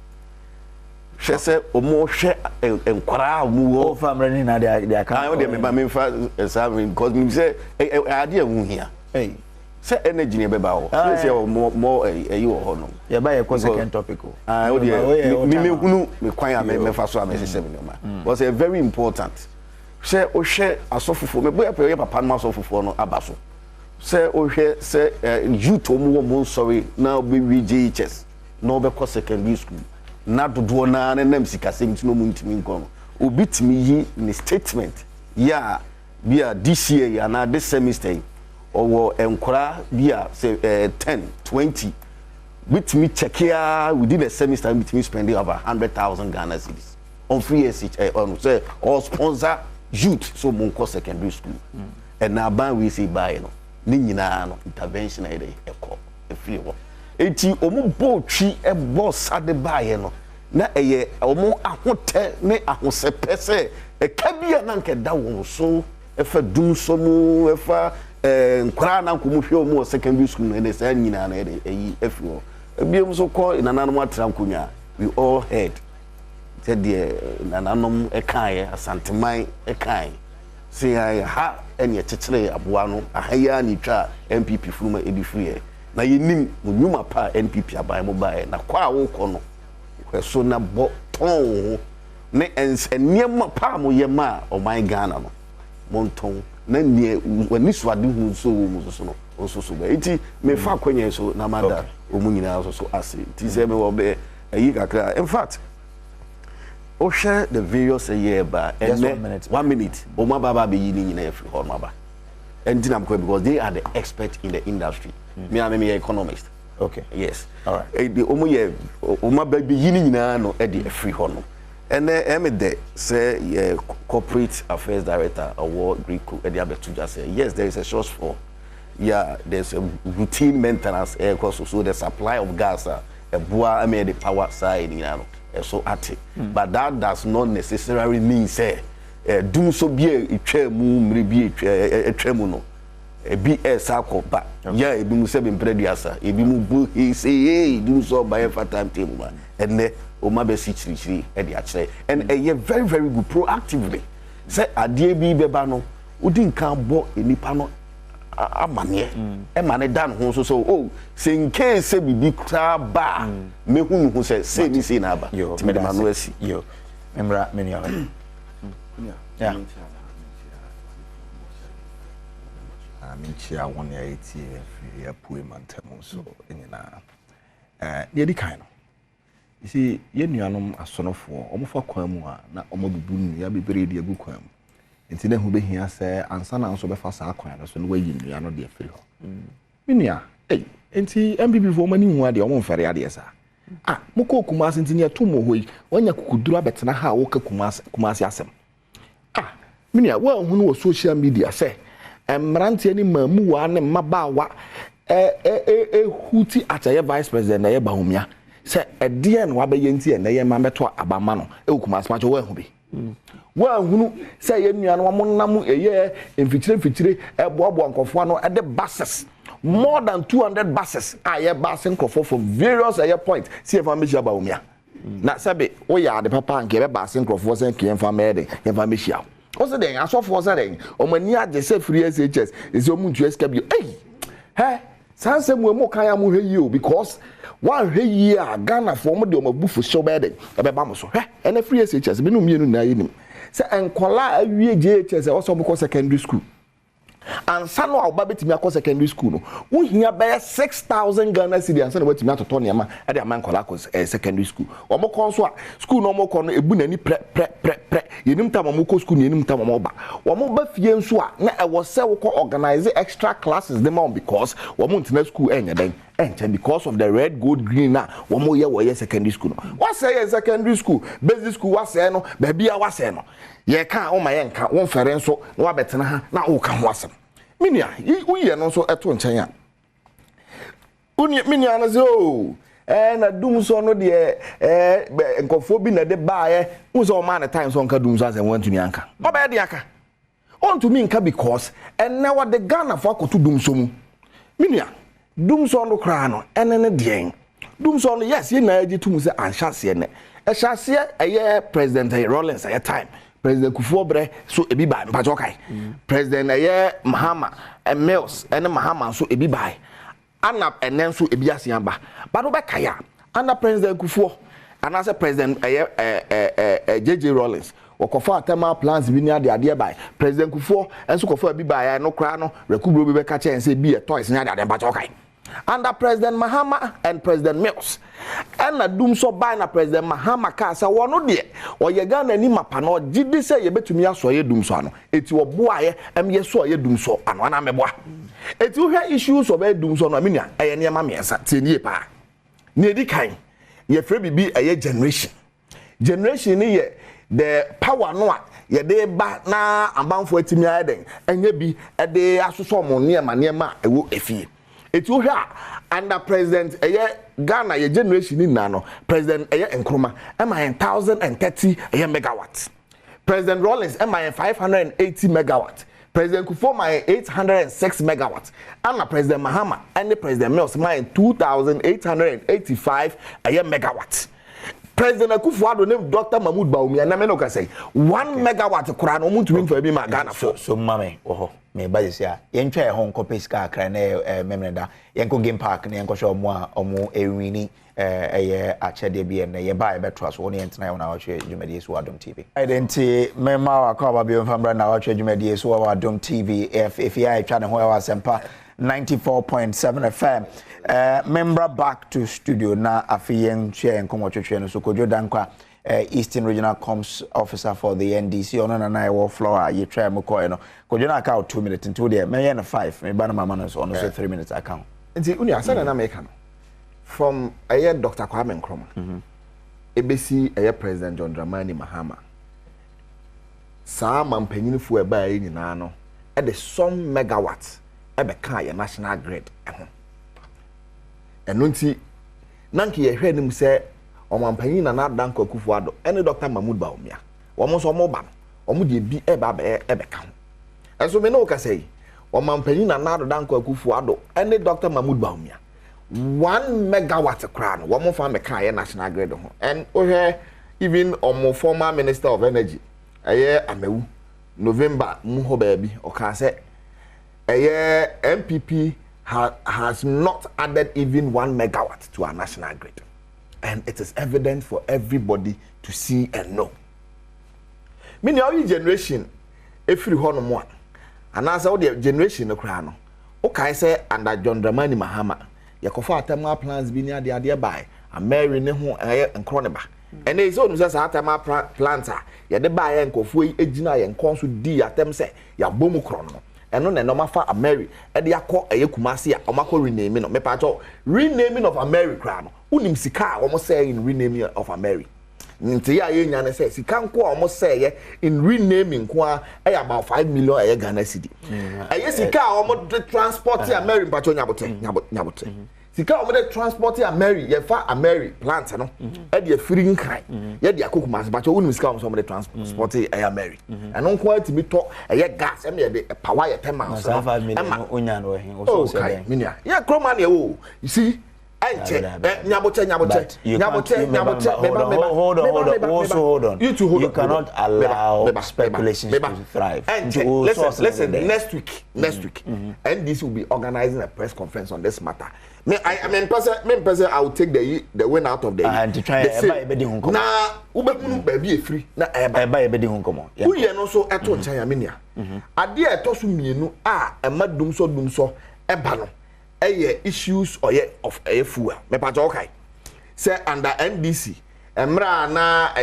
Speaker 5: She say omo hwe enkwara omu wo
Speaker 1: family na they account.
Speaker 5: I dey me me fa examine because me say ade ehun hia. Hey. Say energy ne beba ho. Say more you ho no.
Speaker 1: Yeah, by a second topic.
Speaker 5: Me hunu me kwan me fa so am say me ma. Was a very important. Say o hwe asofofo me boya pe papa no asofofo no abaso. Say o hwe say youth omo wo sorry now be GHS. No be ko secondary school. Na dodo na nam sika semti no mu ntimi nko no. Obi timi yi ni statement. Yeah, bia this year ya na this semester or enkora bia say 10 20 with me check here within a semester with me spending over 100,000 Ghana cedis on free SH on say or sponsor youth so monko secondary school and now ban we say buy no ni nyina no intervention e dey eko e free wo enti omo botwi e boss ade buy no na eye omo ahote ne ahosepe se e ka bia na nke da wo so e fa dumsor mu e fa nkra na nkomu hwe omo secondary school na say nyina na eyi efiwo ebiem so call nananom atra nkonya we all heard said the nananom ekan asanteman ekan say ha ene chechire aboa no ahaya ni twa MPP furuma edi free na yenim onyuma pa NPP aban mo bae na kwa wo kɔ no so na bo ton ne enema pa mo yema o my Ghana no monton na nie wani swade hu so wo mu so no so be enti me fa kwenye so na mada o mu nyina so ase ti se me wo be ayi kakra in fact o share the various year ba and 1 minute o ma baba be yi ni nyina e free ho ma ba and because they are the experts in the industry. Me I'm an economist.
Speaker 1: Okay.
Speaker 5: Yes.
Speaker 1: All right.
Speaker 5: The Oma baby yini na no e the free hono. And then there say corporate affairs director award Greco e the abetu just say yes there is a source for there's a routine maintenance so the supply of gas the power side so at but that does not necessarily mean say do so be a tremu be a tremu no e be a sako ba e bi mu se be mprediasa e bi mu bu he say hey do so by for timetable and o ma be si chiri e dey akire and very very good proactively say ade bi beba no udi nkan bo enipa no amane e mane dan ho so oh say in case say bibi kra ba me hu hu say ni say na ba ti me de manu asi
Speaker 1: yo emra meni ya
Speaker 6: minchia one ya eti ya poema ntemu so nyina ye di kan no you see ye nuanom asonofo omofa kwan mu a na omobubu nu ya bebre di agu kwan mu enti na hu behia se ansa na nso befa sa kwan no so no wayi nua no de afiri ho minua enti MPP fo mani hu ade omo mfere ade sa moko kumase enti ne to mo hoi wanya kukudura betena ha wo ka kumase asem minua wa hu no social media se mrantie ni mamu wa ne mabawa huti ataye vice president na ye bahomia se ede no abaye nti na ye ma beto abama no ekuma asmacho wa hu bi wa hunu se ye nua no monam eye mfitire eboabo ankofo no ede buses more than 200 buses aye bus ankofo from various aye point see if amehia bahomia na sabe wo ya de papa nke be bus ankofo se nke emfa mede emfa mehia also then asofo say then omani age say free SHS is omuntu SKB sanse mu kan ya mu hweyi o because one hweyi a Ghana for mo de omabufu so bede e be ba mo so ene free SHS be no mienu na yinim say enkola awie JHS also mo secondary school and sano a oba betimi akọ secondary school no wo hia be 6000 Ghana cedi ansa na watimi atoto ne ma e de amankola akọ secondary school o mo kon so a school no mo kon no ebu nani pre yenim tam mo ko school yenim tam mo ba wo mo ba fie nso a na e wo se wo ko organize extra classes dem on because wo mo ntina school enya den enter because of the red gold green na wo mo ye secondary school no what say secondary school basic school what say no ba bia what say no ye ka o ma ye nka won fere nso na wa betena ha na wo ka ho asem minia uye no nso eto nchen a minia na zo na dumsor no de nkofo bi na de baaye unso ma na time so nka dumsor as want to mi anka oba de aka on to me nka because na wa de Ghana for akoto dumsor mu minia dumsor no kra no enene de dumsor no yes ye na agi tum se anhase ne ehase eye president Rollins eye time President Kufuor so ebi ba mpacho kai President Mahama Mills ene Mahama so ebi ba ana enen so ebi asian ba no be kaya ana President Kufuor ana se President JJ Rollins okofa atema plans bi ni ade ba President Kufuor enso kofa ebi ba no kra no rekubro bi be ka chen se bi toys ni ade mpacho kai under President Mahama and President Mills and na dumsor by na President Mahama ka sa wono de oye Ghana ni mapa no gidi se ye betumi aso ye dumsor ano eti oboaye ye so ye dumsor ano na meboa eti wo hwe issues of dumsor no amenia eye ne ma miensa tie pa ne edi kan ye frɛ bibi eye generation ni ye the power no a ye de ba na ambanfo atimi ayeden enye bi e de asoso mo ne ma ewo efie eti wo hwa under president Ghana ye generation ni na no president Nkrumah am 1030 megawatts President Rollins am 580 megawatts President Kufuor my 806 megawatts and President Mahama and the President Mills my 2885 megawatts President Akufo-Addo name Dr. Mahmoud Bawumia na me no ka say 1 megawatt kura no muntu mi fa bi ma Ghana for
Speaker 1: so mame oho me ba sia ye ntwa e ho nkope ska akra na memreda ye nko game park na ye nko show omo ewini eye achede bi na ye ba e betro so woni entena ye na watwe Nnawotwe so Adom TV identity mema wa kwa ba bi mfambra na watwe Nnawotwe so Adom TV if ya twa ne ho ya wasempa 94.7 FM member back to studio na afiyen share nkomo twetwe no so Kojo Dankwa Eastern Regional Comms Officer for the NDC. On an I floor, you try Moko, no. Could you not count 2 minutes into the Mayan 5, maybe Banana on 3 minutes account.
Speaker 6: And the Unia said an American from a year Dr. Kwame Nkrumah, ABC, a year President John Dramani Mahama. Some man penny for a buy in Nano at the some megawatts at the Kaya National Grid. And Nunti Nanki heard him say, O man penny and not Danko Kufuado, any Dr. Mahmoud Baumia, almost or mobile, or would you be a bab ebecam. And so Menoka say, O man penny and not Danko Kufuado, any Dr. Mahmoud Baumia. 1 megawatt crown, one more from a Kaya National Grid. And even on former Minister of Energy. Amewu November muho baby okase MPP has not added even 1 megawatt to our national grid, and it is evident for everybody to see and know. Meaning our generation every honor one and as all the generation no crown okay say under John Dramani Mahama yakofa atema plans bi near the by and Mary ne ho nkroneba. And they so say atema planter ya de ba ye nkofo ejina ye nkonso di atem say ya bomu kron no eno na no mafa Mary e de akọ Kumasi a omako rename no me pa cho renaming of America no unim sika a say in renaming of America nti ya ye nya ne say sika nko a say in renaming nko a about 5 million a Ghana cedi ye sika a transport America pa cho nyabote sika o de transport Mary ye fa Mary plant no e de free nkan ye de akokumas ba cho wonu sika o so de transport Mary and on quite be talk ye gas e me de power ye tema so 5 million onya no he o so say minia ye kroma na you see nyabote
Speaker 1: hold on you cannot allow speculations to thrive.
Speaker 6: Listen next week and this will be organizing a press conference on this matter. I mean, I will take the win out of the
Speaker 1: and to try everybody hunko.
Speaker 6: Na ubekunu baby free na
Speaker 1: everybody hunko.
Speaker 6: Who ye no so eto nchanya minia. Ade eto so mienu ema dumsor eba no. Issues or of a fuel. Me pa okay. Say under NDC emra na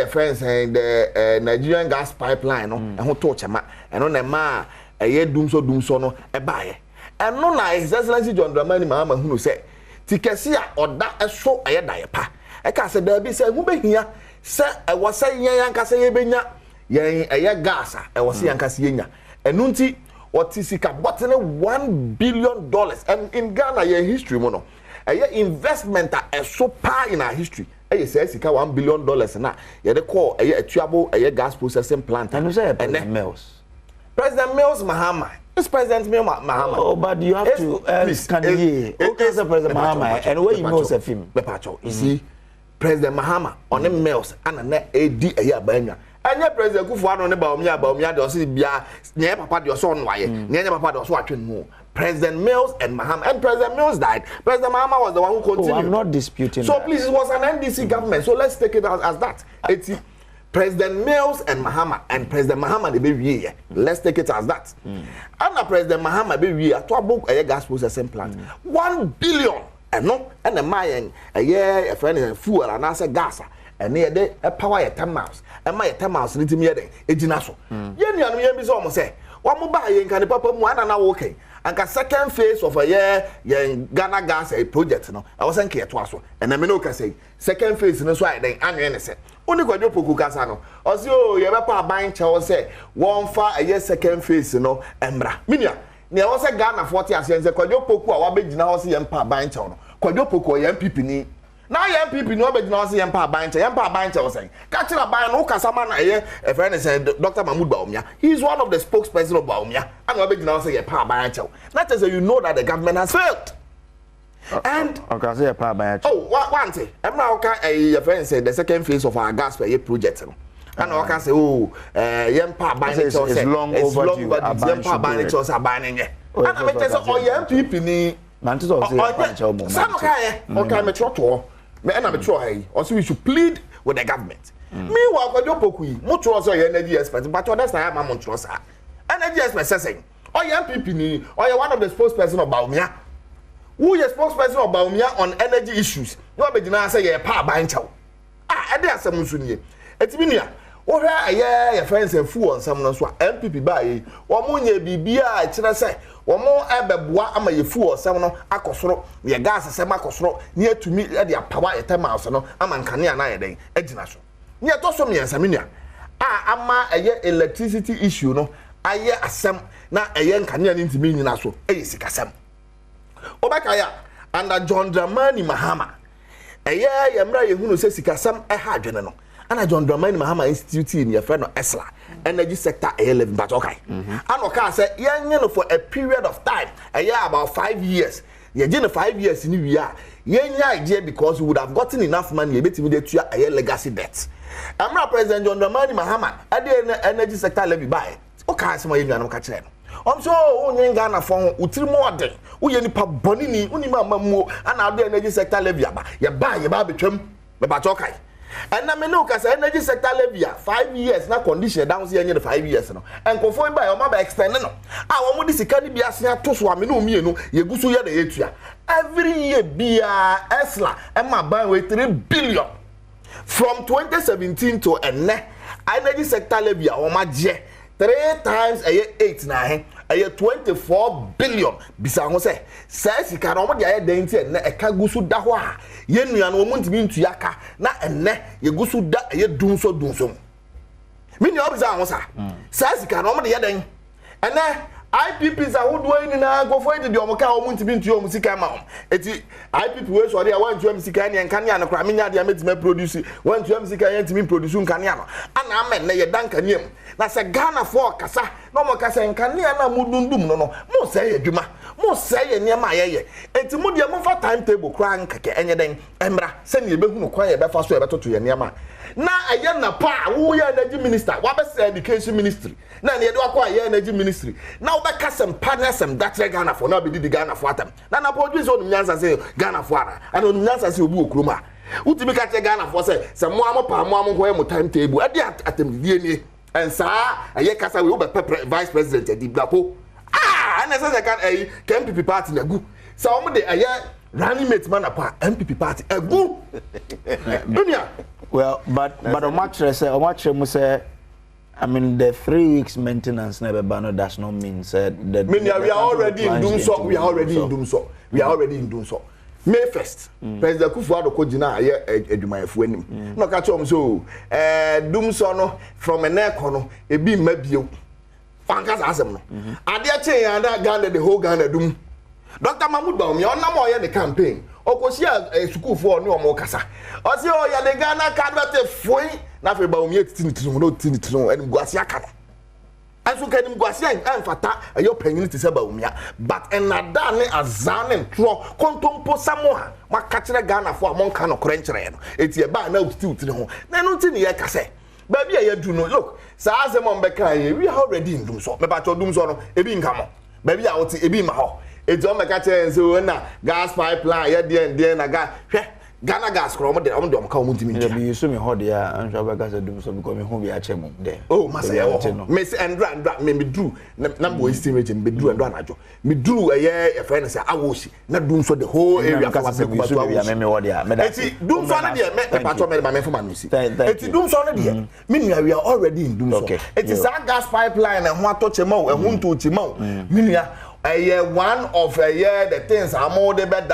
Speaker 6: friends the Nigerian gas pipeline no e ho to chema eno na ma dumsor no eba and no na His Excellency John Dramani Mahama hunu say tikesi a oda eso daye pa e ka say da bi say hu behia say e wo say yan yanka say ye benya yan gas e wo say yanka say yenya enu nti otisika bottle $1 billion and in Ghana your history mono investment so pa in our history say sika $1 billion na ye de call atuabo gas processing plant
Speaker 1: and say
Speaker 6: President Mills Mahama. It's President Mills Mahama.
Speaker 1: Oh, but you have to can you President Mahama and where you know the film.
Speaker 6: You see, President Mahama on the Mills and a net AD a year banya. And yet President Kufuor on the Baumia does bia near papa your son why near papa does watching more. President Mills and Mahama and President Mills died. President Mahama was the one who continued.
Speaker 1: I'm not disputing
Speaker 6: so
Speaker 1: that.
Speaker 6: Please, it was an NDC government. So let's take it as that. It's President Mills and Mahama and President Mahama the baby. Let's take it as that. And President Mahama baby to book a gas processing plant. 1 billion and no and the mayan a year a friend and fuel and answer gas and near the power 10 miles. And my 10 miles little me a dinaso. Yen be so say one more buy can the papa one and now okay. And the second phase of a year Ghana gas a project no I wasn't care twice and I mean okay say second phase no so I then and only kwa jopo kasa no ozo ye bepa ban che say one fa a year second phase no embra minia ne wo say Ghana 40 asense kwa jopo ku a wa begina ho say ye mpa ban che no kwa jopo ku ye MPP ni na ye MPP no begina ho say ye mpa ban che wo say ka kira ban no kasa ma na ye a friend say Dr. Mahmoud Baumia he is one of the spokesperson of Baumia and wa begina ho say ye mpa ban che that is you know that the government has failed. And
Speaker 1: okay, say a power by
Speaker 6: one thing. I'm now a friend said the second phase of our gas project. And I can say, young power buying
Speaker 1: it's long overdue.
Speaker 6: Young power buying it are buying it. And I mean, so young people need
Speaker 1: Mantis of
Speaker 6: some okay, metro. And I'm trying. Also, we should plead with the government. Meanwhile, what you pokui, much also energy expert, but that's not my montrosa. Energy expert saying, oh, young people need, or you're one of the spokesperson of Baumia. Who is spokesperson of Baumia on energy issues? You have been say a power buying chow. And de asem nso nie etimi nia wo hwe aye ya friends afu on sam no so MPP ba yi wo mo nya bibia kire se wo mo ebeboa ama yefu on sam no akosoro ye gas sem akosoro ni atumi de apawa etema so no ama nkane na ye den agina so ni eto so me nsam nia ama aye electricity issue no aye asem na aye nkane ni ntimi nyina so aye sikasem obaka ya under John Dramani Mahama aye yemra yehunu se sikasem ha adwene no ana John Dramani Mahama Institute in your friend Esla energy sector 11 but okay and okay say yenye no for a period of time a year about 5 years ye gene 5 years in we are yenye idea because we would have gotten enough money e betimi dey tua a legacy debt amra President John Dramani Mahama ade energy sector levy buy okay say mo yenwa ka kire no so onye Ghana for utirimo ode uye nipa boni ni unima amamuo ana ade energy sector levy aba ye ba betwam me ba okay. And na me no ka say energy sector levy 5 years na condition down say yenye 5 years no enkofo buy o ma ba extend no wo mo di sika ni bia se ato so ame no mienu ye gusu ye na yetua every year bia Esla e ma buy we 3 billion from 2017 to enne energy sector levy o ma je 3 times a year 8 na he a year 24 billion bisa ho say sika no mo de aye den ti enne e ka gusu da ho a ye nua no mo ntimi ntu yaka na enne ye gusu da ye dumso me ni obisa ho sa sika no mo de ye den enne IPPs a wodo ani na gofo edi de omoka o mo ntimi ntu o musika ma eti IPP we so de a wan ntu musika ne nka ne anokra me nya de ametima produce wan ntu musika ye ntimi produce nka ne ano ana amen na ye danka ne na se Ghana for kasa no mo kasa nka ne na mudundum no mo se ye dwuma mo se ye ne ma ye eti mo de mo fa timetable kra nkake enye den emra se ne be hunu kwan ye be fa so ye betoto ye ne ma na aye na pa wo ye energy minister wa be say education ministry na ne de akwa ye energy ministry na be kasem partners em that Ghana for na be di Ghana for atam na produce on nyansa say Ghana for ara and on nyansa say obi okroma utimi ka che Ghana for say mo amopa mo amko mo timetable ade atam die ni ensa aye kasa we be vice president edi blapo and say can MPP party na gu so mo de aye running mate man apa MPP party egu dunia
Speaker 1: well but o match mo say I mean, the 3 weeks maintenance never banner does not mean said that.
Speaker 6: We are already in dumsor. We are already in dumsor. May 1st, President Kufuor ko jina aye edumayefu anim. No ka chom so dumsor no from eneko no e bi mabio. Fankas asem no. Ade a che yan da Ghana the whole Ghana dum. Dr. Mahmoud Bawumia onam oye the campaign. Okosi Sukufuor ni omo kasa. Osi oya the Ghana candidate foi na fe Bawumia tinitinu no tinitinu en guasi akana. Aso kanim guasi en fata ayo panyin ti se Bawumia but enada ne azane tro kontompo samoha makachire Ghana fo amonka no korenchire no eti e ba na utitinu ho na no tin ye kase baby e yadu no look sa azem on beka ye we are already in dumsor me ba cho dumsor no ebi nkamo baby a woti ebi ma ho eti o meka che so na gas pipeline ye de na ga hwe Ghana gas kro mo de o ka o mutimi ntia
Speaker 1: be so me ho de a anhwa ba gas dumsor because me ho bi a chemu de
Speaker 6: oh masa ye wo me se andra me dru na bo estimate me dru andra anajo me dru ye e friend say awosi na dumsor the whole area for was me
Speaker 1: so be me wo de a me da
Speaker 6: eti dumsor na de me patcho me ba me fo ma no si eti dumsor na de me nua we are already in dumsor eti sa gas pipeline e ho atoche ma e ho nto chi ma me nua one of the things I'm all the bed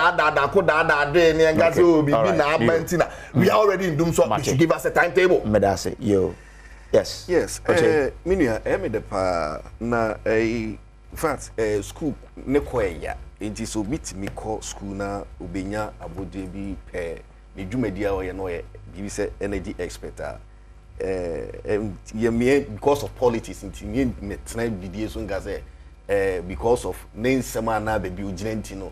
Speaker 6: we are already in dumsor. You should give us a timetable.
Speaker 1: Medase, yo. Yes.
Speaker 5: Okay. Minia, the pa na in fact school ne kwaya. It is so meet me call school na ubenya abode bi me dwumadia o ye no ye bi se energy expert because of politics in me try video so ngaze because of name semana baby ujinentino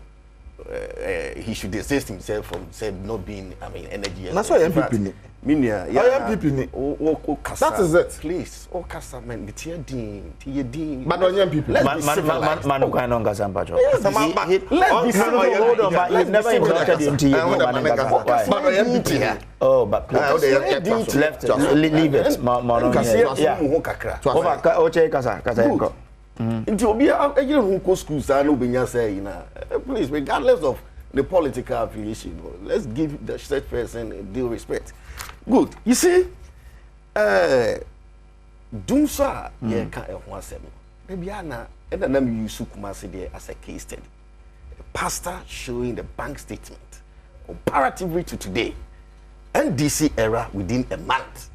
Speaker 5: he should desist himself from said not being energy.
Speaker 6: That's why MPP
Speaker 5: Minia,
Speaker 6: MPP ni. That is it.
Speaker 5: Please, kasa man, ti
Speaker 6: but on MPP.
Speaker 1: Man kind on kasa mpacho.
Speaker 6: Let's be civil.
Speaker 1: Hold on, but you've never invited him to your
Speaker 6: but on MPP.
Speaker 1: Oh, but please. Left it. Leave it. Yeah. Oche kasa.
Speaker 5: Into be who go schools and obenya say na please regardless of the political affiliation let's give the said person due respect Good. You see, dumsor ye ka ehho asem. Maybe ana and then use Kumasi there as a case study. A pastor showing the bank statement comparatively to today. NDC era within a month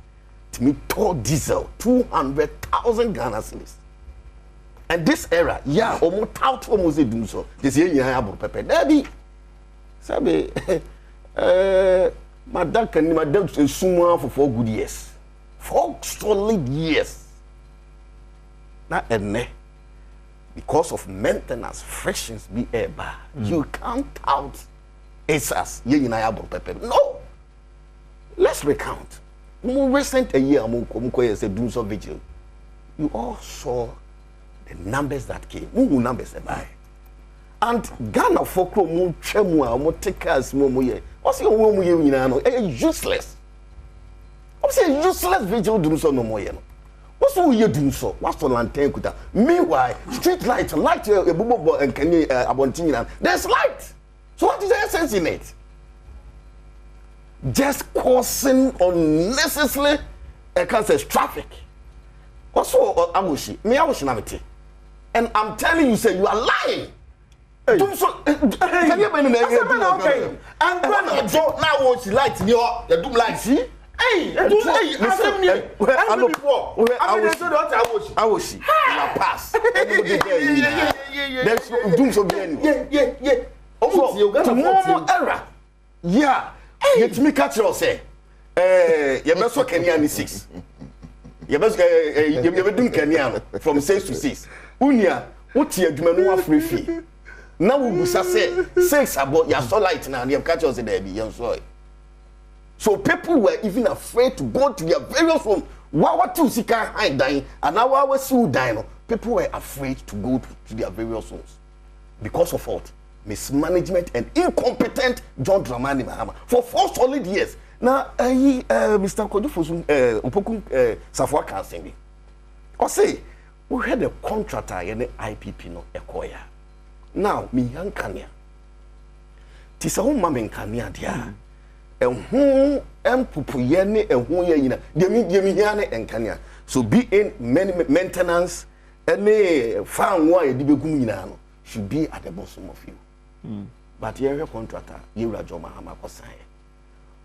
Speaker 5: to meet toll diesel 200,000 Ghana cedis. And this era, yeah, almost out almost a dumsor. This year you have pepper. Debbie, Sabe, Madam can Madam Suma for 4 good years. 4 solid years. Now and because of maintenance, frictions be air bar. You can't out ASAS. No. Let's recount. More recent a year, dumsor vigil. You all saw the numbers that came. Who numbers buy? And Ghana folk mo twemu mo take us mo ye. What's your wo mo ye nyina no? Useless. What's a useless vigil dumsor no mo ye no? What's all you doing so? What's the lantern kuta? Meanwhile, street light a bubo and can abontin. There's light. So what is the essence in it? Just causing unnecessary traffic. What's all amushi? Me amushi namete. And I'm telling you, say you are lying. Dumsor. Can you been okay? And now what's light? You do light, see? Hey, I was pass. There's dumsor. Tomorrow era. Yeah. Yet me catch you say. You must work Kenyan 6. You must you do Kenyan from 6 to 6. Unia, what you do free fee. Now we say 6 about your so light now and you catch us there be young soy. So people were even afraid to go to their various homes. What to see can hide dying and now I was so dying. People were afraid to go to their various homes because of what? Mismanagement and incompetent John Dramani Mahama for 4 solid years. Now, Mr. Kodufosun, Safwa can sing me. Or say, we had a contractor in the IPP no Ekoya. Now, me young Kanya. Tisa home mama in Kanya dia. And who am pupuyene and who yena. Demi and Kanya. So be in many maintenance and farm why the begumina should be at the bottom of you. But you're a contractor, you're a John Mahama Kosai.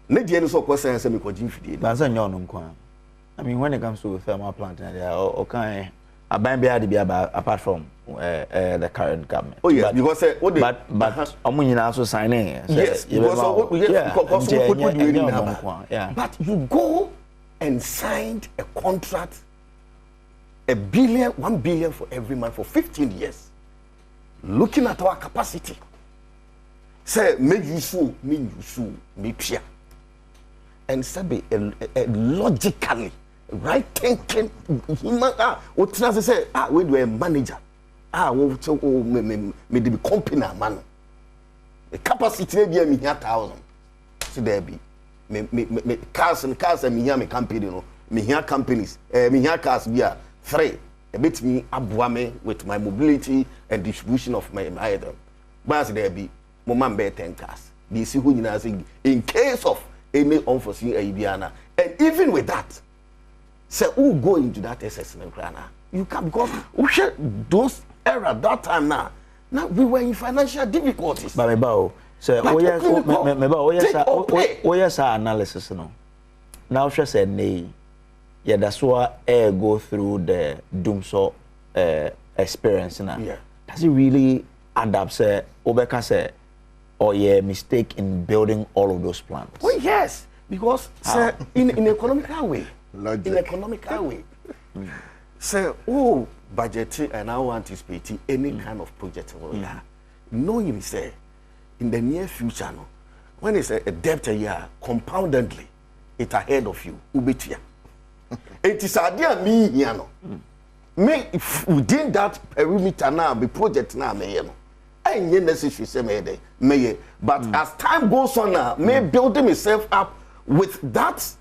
Speaker 5: Nedian so Kosai and Semiko Jim. That's a young. I mean, when it comes to thermal plant, okay, a bambia be about apart from the current government. Oh, yeah, because but Omunina also signing. Yes, because yeah. But you go and signed a contract, $1 billion for every month for 15 years. Looking at our capacity. Say, me pia. And say, logically, right thinking, what does say? We do a manager. Me be company man. The capacity be 1,000. So there be. Me cars and me company no. Me here companies. Me here cars be 3. A bit me abuame with my mobility and distribution of my item. But there be. Moment bear 10 cars. They see who you know in case of any unforeseen Ibiana. And even with that, say who go into that assessment crana. You can because we share those era that time now. Now we were in financial difficulties. But about so yes analysis no. Now she said nay. Yeah, that's why I go through the dumsor experience now. Yeah. Does it really add up say Obeka say or yeah mistake in building all of those plans? Oh yes, because sir, in economical way. Logic. In economical way. Sir, budget and I anticipate any kind of project. Knowing say in the near future no, when it's a debt a year compoundedly, it's ahead of you. Ubetia. It is idea me here no. Me if within that perimeter now be project now me no. And necessary say me but as time goes on now, me building myself up with that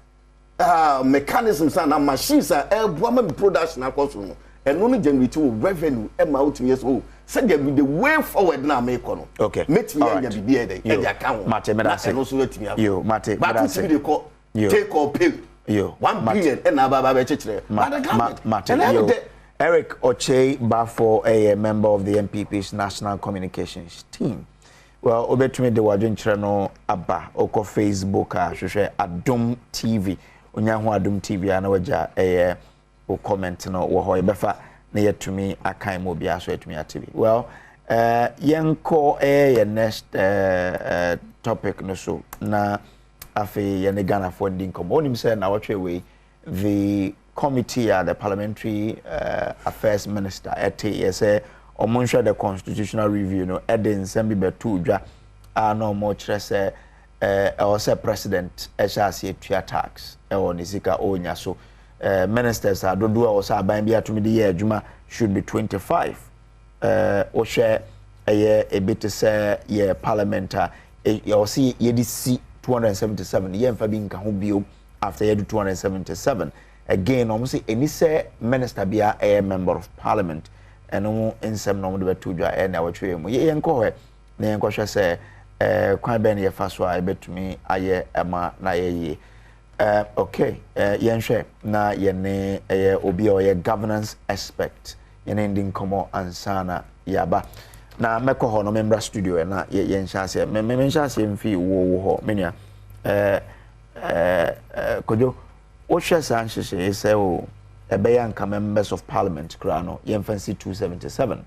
Speaker 5: mechanisms and machines and production and only generate revenue out years old. Said there be the way forward now me kono. Okay. Make me be the account. Mate, and also let me have. You, Mate, but it's really called take or pay. 1 billion and Ababa Chichere.
Speaker 1: Eric Oche Bafo, a member of the MPP's National Communications team. Well, obetumi de wadwen kire no aba oko Facebook a hwehwe Adom TV. Onya ho Adom TV ana waja o comment no wo ho yebefa na yetumi akan mo bia so yetumi atv. Well, yenko next topic no so na afi ye Ghana for ndin komo. Onim say Nnawotwe Yi, the committee the parliamentary affairs minister say omonhwe the constitutional review no edin sembi betu dwa no mo kire say say president ehase etua tax onisika onya so ministers adodo o say aban bia tumi de ye adwuma should be 25 o share a bit say ye parliament you see ye DC 277 ye mfa bi nka ho bio after ye 277 again almost say any say minister bia a member of parliament eno ensem no de betu dwa Nnawotwe Yi mu ye enko he na enko hwe se kwan ben ye fa so a betumi aye ema na ye okay yenhwe na ye ne obi o ye governance aspect ye ne ndin komo ansana yaba na meko ho no membra studio na ye nhyase me nhyase mfi wo ho menia kojo o hwe san hye say o ebeyanka members of parliament krano yemfancy 277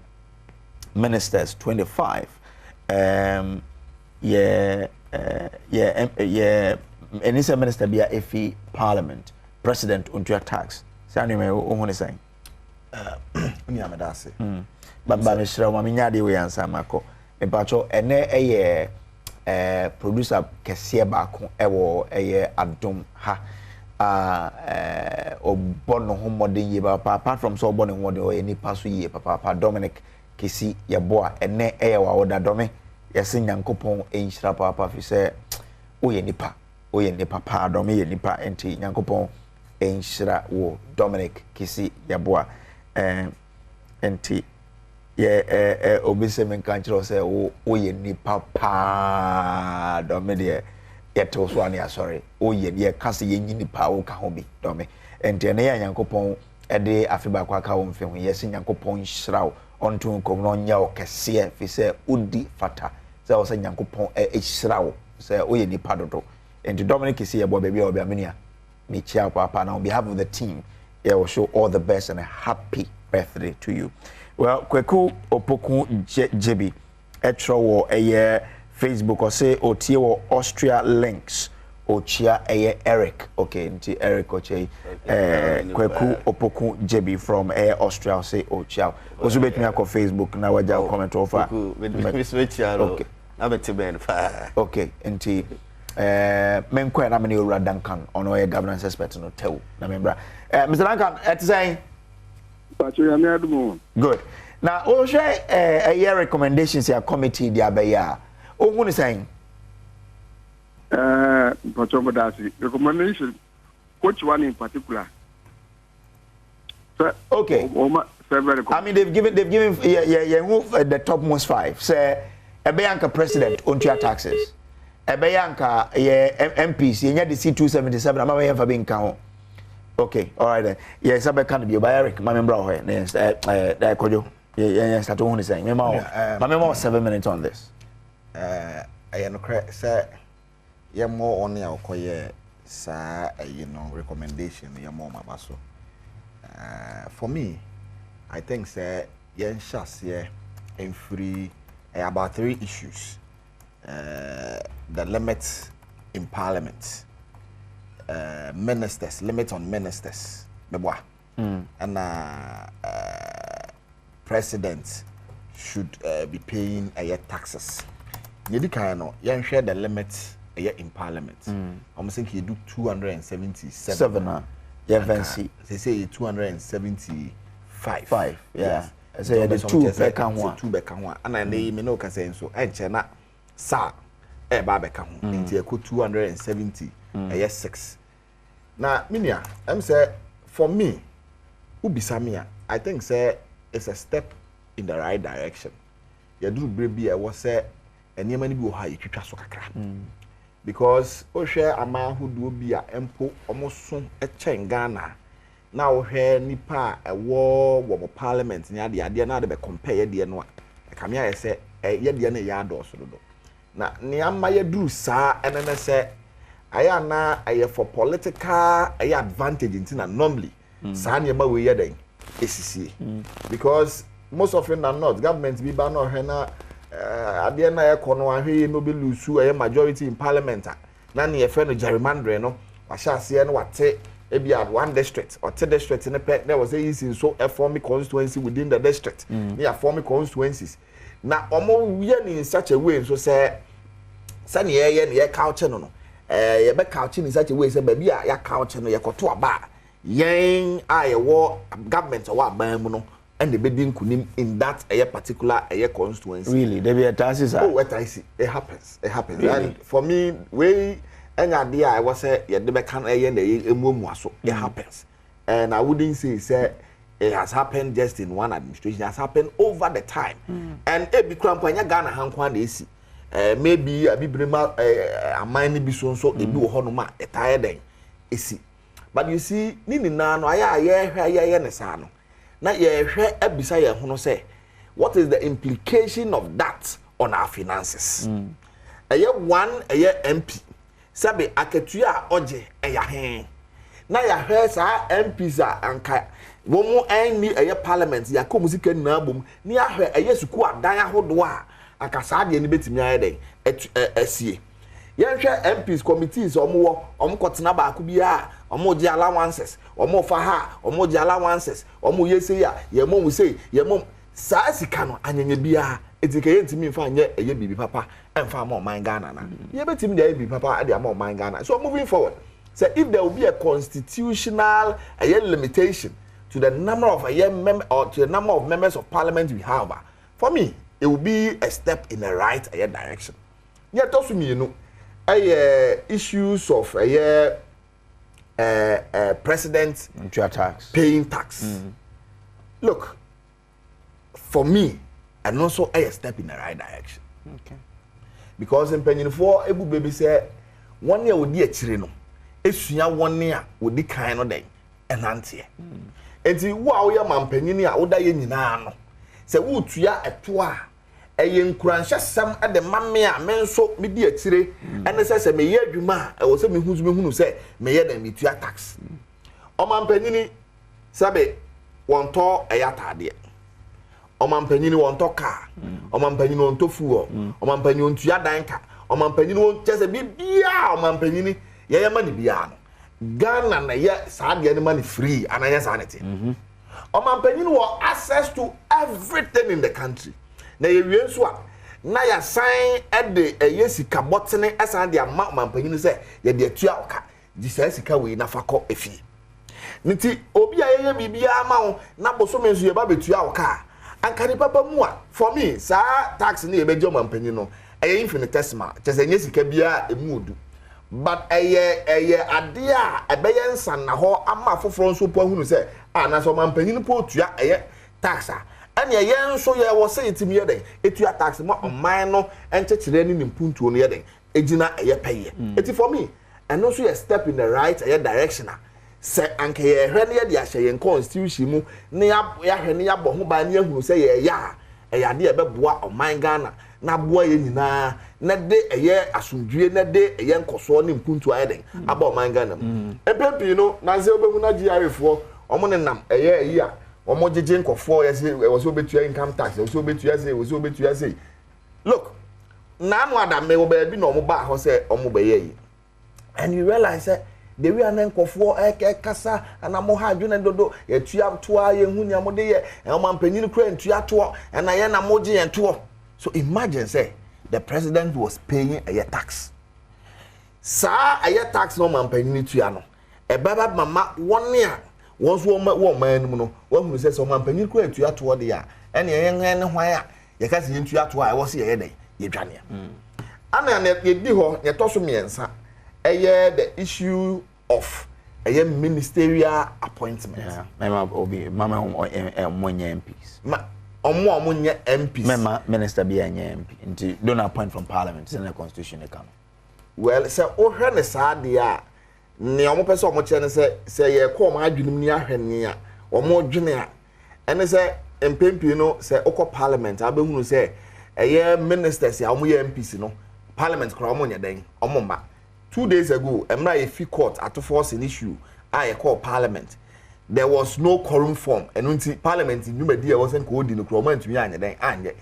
Speaker 1: ministers 25 any minister be a FE parliament president on your tax sani me ohun say
Speaker 6: oni amadase
Speaker 1: baba me shira ma nya de we ansa mako me pacho ene producer kese baako ewo Adom ha obono ho modern ye papa apart from so obono ho de any paso ye papa Dominic kesi ye boa ene wa oda dome yesi nyankopon enhira papa fi se oye nipa pa dome ye nipa enti nyankopon enhira wo Dominic kesi ye boa enti ye obise men kan kire se oye nipa pa dome de yeto so ani asori oye ye kase ye nyini pa wo ka ho bi dome enti ene ya nyankopon ede afeba kwa ka wo mfe ho yesi nyankopon hyiraw onto kom no nya okese fi se odi fata se wo se nyankopon hyiraw se oye nipa dodo enti Dominic isi ye bo baby obi amenia me chia papa na on behalf of the team I will show all the best and a happy birthday to you. Well, Kweku Opoku Jebi etro wo Facebook or say otie wo Austria links ochia Eric. Okay, nti Eric oche Kweku Opoku Jebi from Austria say ochia. Oso bet me akọ Facebook na waja comment offer.
Speaker 5: Okay.
Speaker 1: Okay, nti menko na mani owura Duncan ono ye governance expert no tew na membra. Mr. Duncan, et say good. Now, o share a recommendations your committee dia beya. O who is saying?
Speaker 7: Recommendation. Which one in particular?
Speaker 1: Okay. I mean, they've given the topmost 5. Say, a Beyanka president on your taxes. A Beyanka MPs, you need the C277. I'm away for being count. Okay, all right then. Yes, I can't be by Eric. My member here. Yes, Kojo. Yes, that's what I'm saying. My member 7 minutes on this.
Speaker 6: I am correct, sir. You're more on your coye, sir. Recommendation. You're more my basso. For me, I think, sir, yen shas here and free about 3 issues. The limits in Parliament. Ministers, limit on ministers, and president should be paying taxes. You share the limits in Parliament. I'm saying you do 277. They say 275.
Speaker 1: 5, yeah. I say the 2 back
Speaker 6: one, and I name no can say so. I chena sa babeka into 270. 6. Now, Minia, I'm say for me, Ubisamia, I think say it's a step in the right direction. You do baby, I was say, and you many go high, you so kakra. because o share ama hudu bi a empo omoso echen Ghana na o hwe nipa wo parliament ni ade na de be compare de no a kamia ye se ye de na ya do so do na ni ama ye duru saa enene se aya na aye for political aye advantage intina normally saa ne ma we ye den esisi because most of them are not government bi ba no hwe na ade na ekono ahwe no be lusu aye majority in parliament na ne ye fe no gerrymandering no wa sha se no wate ebi at one district or two districts in the pet there was a easy so a forming constituency within the district near forming constituencies now omo we in such a way so say sani ye culture no ye be culture in such a way say baby ya culture no ye koto aba yen aye wo government or ban mu no and the bedding kunim in that a particular a constituency
Speaker 1: really there be a taxes
Speaker 6: oh what I see it happens really? And for me we and idea I was say yeah the can it happens and I wouldn't say it has happened just in one administration. It has happened over the time and it become Ghana hankwan dey see maybe a bibrema a mine bi so e bi wo honoma e tired den esi but you see nini na no aye ne sa no na ye hwe abisa ye hono say what is the implication of that on our finances one MP sabe aketua oje eya hen na ya hwe sa MPs anka wo mu anni parliament ya ko musika na bom ni ahwe suku adan ahodo a akasa de ni betimi aye den asie ye hwe MPs committees omo kotena ba ko bia omo je allowances omo fa ha omo je allowances omo yese ya ye mom say ye mom sa sika no anyenye bia etike ye ntimi mfa anye bibi papa emfa ma man Ghana na ye betimi de bibi papa ade ma man Ghana. So moving forward say if there will be a constitutional limitation to the number of to the number of members of parliament we have for me it will be a step in the right direction. Yet also me issues of president paying tax. Look, for me, and also a step in the right direction. Okay. Because in penny for Ebu baby say 1 year would be a chirino. Esuya 1 year would be kind of day and auntie. And see wow ya man penny oda ye nyina no. Say wo tuya etoa eye nkuransha sam ade mamme a men so me di atire ene say me ye adwuma e wo say me hunu say me ye na me tua tax. O man penny sabe won to eyatade. Omampanyini won to car omampanyini won to fuo omampanyini won tua danka omampanyini won chese bibia omampanyini ye mani bia no Ghana na ye saade ne money free ananya sanity omampanyini won access to everything in the country na ye wie so a na ya sign e de sika botene asande ama omampanyini say ye de atua oka di sika we na fakọ efi nti obi a ye bibia ama wo na bosome nso ye ba betua oka ankani papa mua for me sa tax ni ebejo mampanyi no infinitesimal chese nye sika bia emudu but eye ade a ebeye nsan na ho ama foforo nso po ahunu se na so mampanyi no po tua tax a ene eye nso ye wo se itimi ye den etua tax ma oman no enchechire ni mpuntuo no ye den ejina eye peye eti for me and also a step in the right direction se anke ye hwe ne ye de ahye ye constitution mu ne ya hwe ne ya bo ho ba ne ehunu se ye ya de e beboa oman Ghana na boa ye nyina na de eye asundue na de eye nkoso ne mpuntu ayeden aba oman Ghana empempi no na ze obehu na GRFo omo ne nam eye yi a omo jeje nkofo ye se wo se obetua income tax wo se obetua se look na anu adam me wo ba bi na omo ba ho se omo ba ye yi and you realize the way an enkofo kasa anamo ha adwene dodo ye tua toa ye hu nya mode ye omampanyin kura ntua to na ye na moje ye to. So imagine say the president was paying a tax sa a tax no omampanyin tua no e baba mama 1 year won so wo man mu no wo hu say omampanyin kura ntua to de ya ene ye ne hwan a ye ka se ye ntua to a wo se ye den ye dwane ana na ye di ho ye to so miensa the issue of a ministerial appointment.
Speaker 1: Yeah, Mama MPs.
Speaker 6: MPs.
Speaker 1: Mama Minister be MP. Don't appoint from Parliament. It's in the Constitution.
Speaker 6: well say o hwe ne saade a ne omo pese omo che ne say ye ko omo adwunum ni ahwe ne a omo dwene a ene say empempi no say okọ parliament abehunu say eye ministers ya omo ye MPs no parliament kra omo nya den omo ma 2 days ago emra ye fi court at force an issue I call parliament there was no quorum form and until parliament numedi wasn't called in the cromant to me anye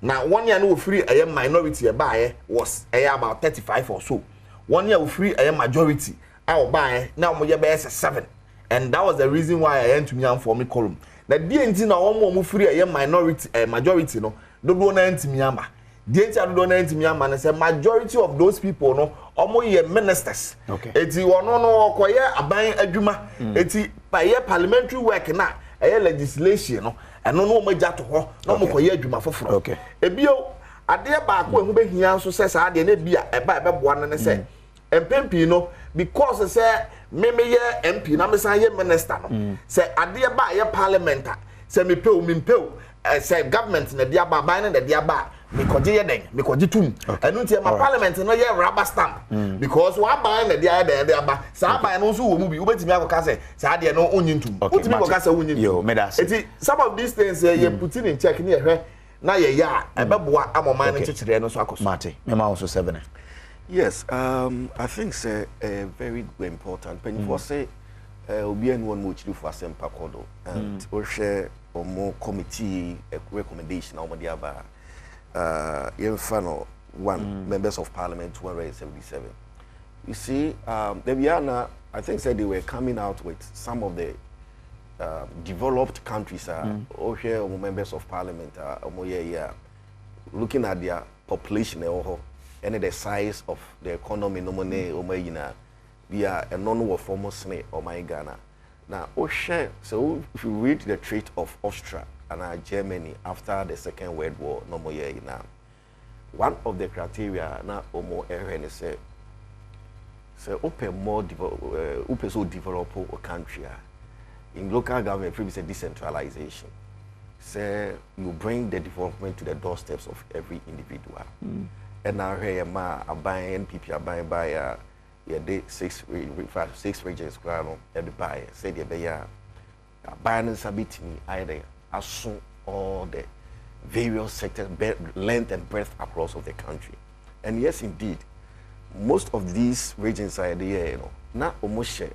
Speaker 6: now 1 year no free a minority buy was about 35 or so 1 year free a majority I will buy now mo ye be 7 and that was the reason why I went to me and for me quorum the DNT na one more free a minority majority no do na ntimi ama DNT do na ntimi ama na say majority of those people no omo ye ministers eti wono no okoye aban adwuma eti paye parliamentary work na eye legislation no eno no magya to ho no mo koye adwuma foforo ebio ade ba ko ehu behia nso se sa ade na bia eba ebeboa no ne se empempi no because say me ye MP na me san ye minister no se ade ba ye parliament se me pe say government na dia ba ban na dia ba me koje ye den me koje tum enu ntia ma parliament no ye rubber stamp because wa ban na dia ba sa ban no so wo mu bi ubetimi akoka say sa de no onyintum utimi akoka say onyintum eti some of these things ye put in check ni ehwe na ye ya ebeboa amoman no chechire no so akoso
Speaker 1: mate me ma also 7
Speaker 5: yes I think say very important when you say obi en won mo chiri for asempa kodo and o share more committee recommendation on the aba members of parliament 277. You see, the I think said they were coming out with some of the developed countries members of parliament looking at their population and the size of the economy we are a non-war former or my Ghana. Now, so if you read the trait of Austria and Germany after the Second World War, no more now. One of the criteria now more say open more develop a country in local government. Previous decentralization. Say you bring the development to the doorsteps of every individual. And now here a buying NPP by yeah, 6 regions ground every buy said the buying sabit me either assume all the various sectors length and breadth across of the country. And yes indeed most of these regions are there, you know, not almost share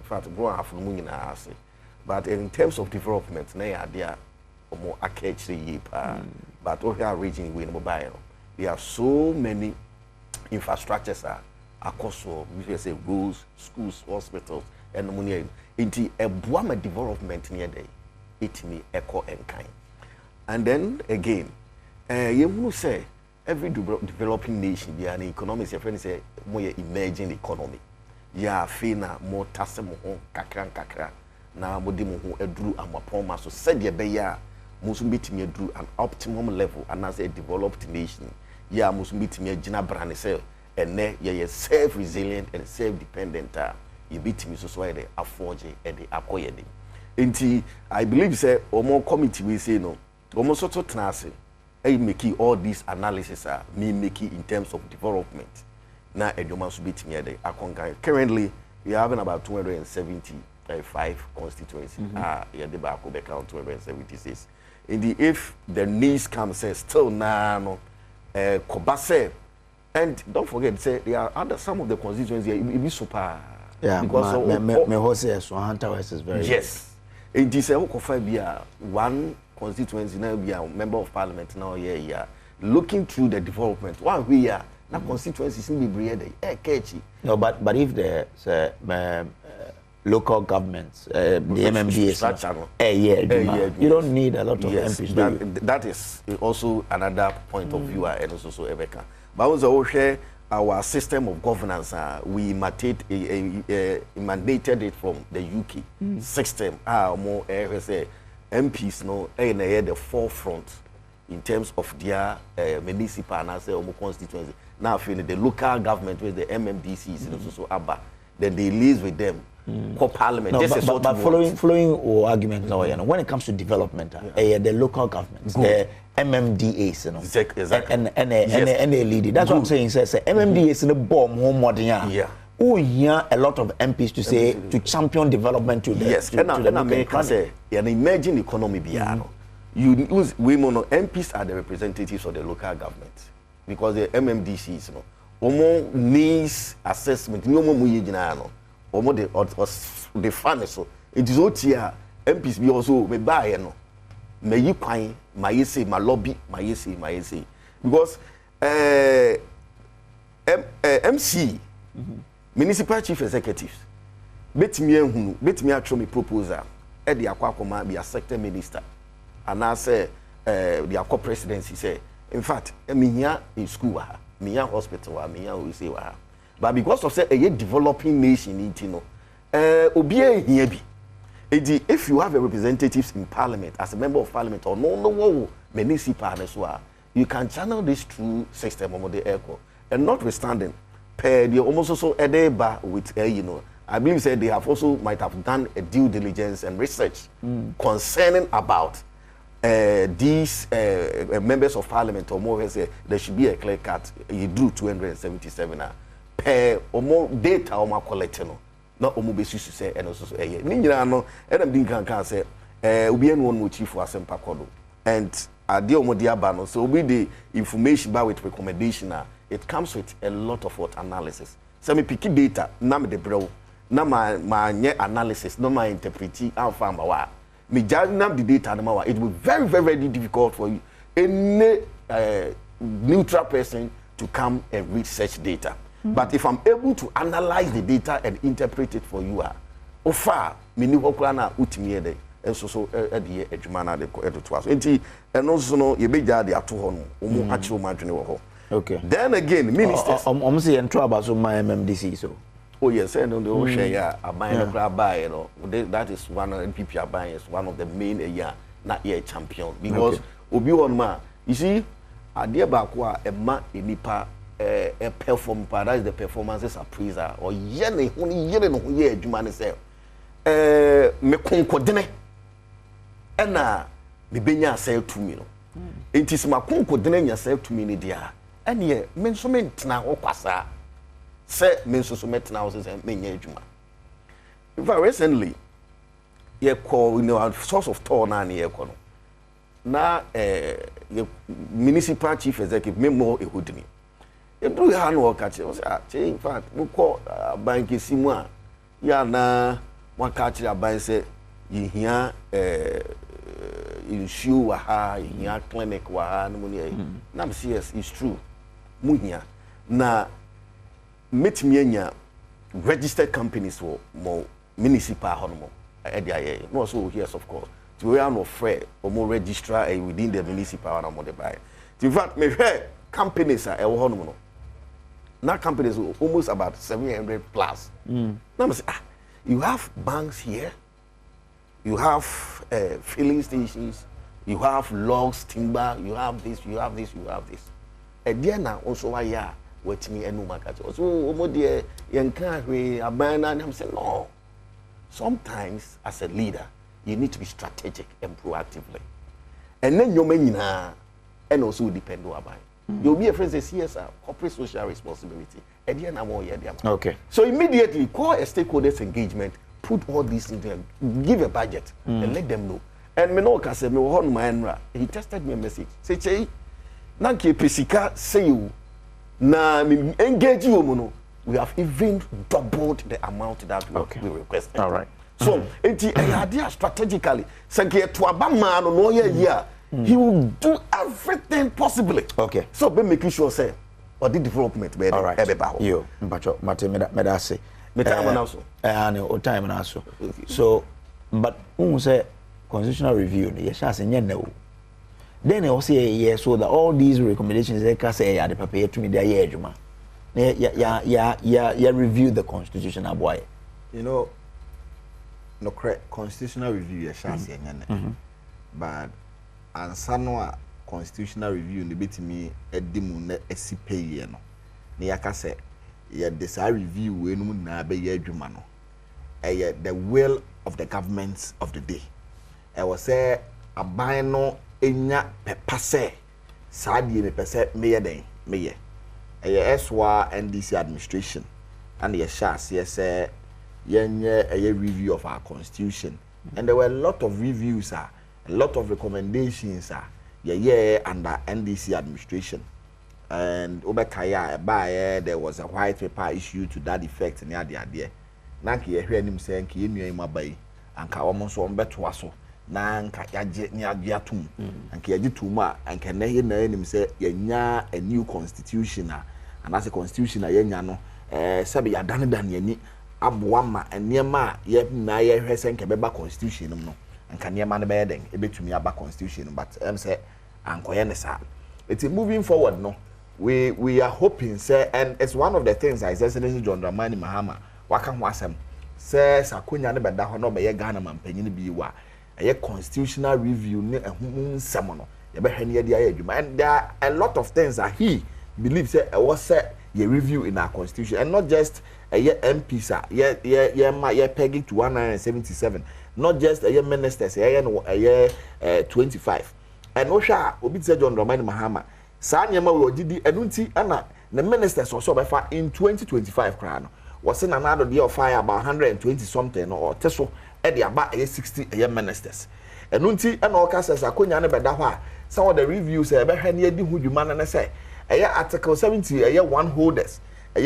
Speaker 5: fact grow half but in terms of development they are there more actually but all our region we mobile there are so many infrastructures across we say roads, schools, hospitals, and money. Into a boama development near day, it me echo and kind. And then again, you will say every developing nation, yeah, an economics, your friend say more emerging economy. Yeah, fina more tasemo kakra. Now modimu edru amapoma so said ye beya musumiti me drew an optimum level and as a developed nation. Yeah, musumiti me jina brand say. And ye self-resilient and self-dependent. You beat me so why they afford and they acquire them. Inti, I believe say more committee we say no. Almost sort of trance. I making all these analysis me making in terms of development. Now a human should beat me at the currently we are having about 275 constituencies. Yeah, the back will count 276. Indeed, if the needs come say still no Kobase. And don't forget, say there are other some of the constituencies it be super.
Speaker 1: Yeah, because me Jose so Hunter West is very
Speaker 5: yes. It is a one constituency now be a member of parliament now yeah. Looking through the development. One we are that constituency is be breed catchy.
Speaker 1: No, but if the local governments, the MMDs, you don't need a lot of MPs.
Speaker 5: That is also another point of view and also Ebeka. But also our system of governance, we mandated it from the UK system. More MPs no the forefront in terms of their municipal and constituency. Now, the local government with the MMDCs and also ABBA, then they liaise with them core parliament.
Speaker 1: No,
Speaker 5: this is
Speaker 1: but
Speaker 5: what
Speaker 1: following our argument now, you know, when it comes to development, the local governments, the MMDAs, you know,
Speaker 5: exactly.
Speaker 1: and they lead it. That's what I'm saying. Says MMDAs in the bomb home modern.
Speaker 5: Yeah.
Speaker 1: Oh, yeah, a lot of MPs to say to champion development to the
Speaker 5: yes.
Speaker 1: to the
Speaker 5: America say an emerging economy biano. You use women MPs are the representatives of the local government because the MMDCs, you know, omo needs assessment. No more no. Omo the fund so it is what here MPs be also me buy no. Me yi kwan my say my lobby my say because MC municipal chief executives betimi ehunu betimi atro me proposal e de akwa be a sector minister and I say the akwa presidency say in fact me here in school me here hospital me here we say but because of say a developing nation you know obi here bi if you have a representatives in parliament as a member of parliament or no municipal so you can channel this through system of the echo and notwithstanding they almost also edeba with you know I believe said they have also might have done a due diligence and research concerning about these members of parliament or more say there should be a clear cut you do 277 per or more data or more collecting not omo besu say and also ni nyina no edam din kan say obi en won chief for asempa kodo and ade omo dia ba no so obi the information ba with recommendation it comes with a lot of what analysis so me pick data na me de brew na ma nye analysis no ma interpreti alpha ma wa me judge na the data na ma wa it will be very very very difficult for you any neutral person to come and read such data. But if I'm able to analyze the data and interpret it for you, ofa mini hokura na utimi de so e adwuma na de to aso enti eno so no ye beja de ato ho no omo achi o madwene wo ho. Okay. Then again ministers
Speaker 1: say entro about so my MMDC so.
Speaker 5: Oh yes, and on the ocean yeah aban no buy you know that is one of NPP aban is one of the main na year champion because obi won ma you see ade ba ko a ema enipa a perform paradise the performances appraiser or yene ho yere no ho ye adwuma ne say me konkodene ena me benya say to me no entis ma konkodene nya say to me ne dia ene me nso me ntena ho kwasa say me nso so metena ho say me nya adwuma in fact recently ye call you know source of tour na ye call no na municipal chief executive me more ehudini ebru ya no okache o say in fact we call bank simu a ya na waka kire aban say yihia issue wa ha yihia clinic wa ha no ne na me say yes it's true muhia na metimi anya registered companies for more municipal honomo e dia ye no so yes of course we are no free or more registrar within the municipal honomo de buy in fact me hear companies are honomo no now companies almost about 700 plus. Now say, you have banks here, you have filling stations, you have logs, timber, you have this, you have this, you have this. And then now also why ya wait me and no market. So omo de yanka we abana and I'm saying no. Sometimes as a leader, you need to be strategic and proactively. And then your menina and also depend on about. You'll be a friend says CSR, corporate social responsibility. Okay. So immediately call a stakeholders engagement, put all these things there, give a budget and let them know. And Menoka said, he tested me a message. Say, Che, Nanke Pesika say you na engage you mono. We have even doubled the amount that we requested. All right. So the idea strategically, Sanke to Abama no year. He will do everything possibly. Okay. So be making sure say or the development be all right. Yo, Mpacho, Mate medase. Me time now so. O time now so. So but say constitutional review ye sha say nye na o. Then they say yes so that all these recommendations they can say the paper to me they are adwuma. Ya review the constitution aboy.
Speaker 6: You know no correct constitutional review ye sha say nye. But ansa no a constitutional review ne betimi edimu na esipeye no ne yaka se ye de sa review we no na be ye adwuma no the will of the governments of the day. I was say aban no enya pepase saadie me pese meye den meye eswa NDC administration and the shas say yenye a review of our constitution, and there were a lot of reviews a lot of recommendations under NDC administration. And Obekaya by there was a white paper issued to that effect in the idea. Nanki ye hear him saying ki enu ema bai anka omo so ombeto aso na anka yaje ni adua tum anka yaje tum a anka na he na enim say yenya a new constitution and as a constitution yenya no sabe ya dan yani aboa ma enema ye na ye hwese nka beba constitution no anka niema ne be den ebetumi aba constitution but say ankoye ne sa. It's moving forward no. We are hoping, sir, and it's one of the things that Excellency John Dramani Mahama waka ho asem say sakonya ne beda ho no be ye Ghana mampanyin bi wa a constitutional review ne ehun nsem no ye be hwane ye dia adwuma, and there are a lot of things that he believes say was say ye review in our constitution, and not just a MPs ye pegging to 177, not just a ministers a 25, and osha obi say John Dramani Mahama Sanyama we didi enunti ana the ministers also by far in 2025 crown was in another day of fire about 120 something or teso e dey about 60 ministers enunti ana okasa sakonya ne beda ho a some of the reviews e be hwane edi hudwuma na say article 70 one holders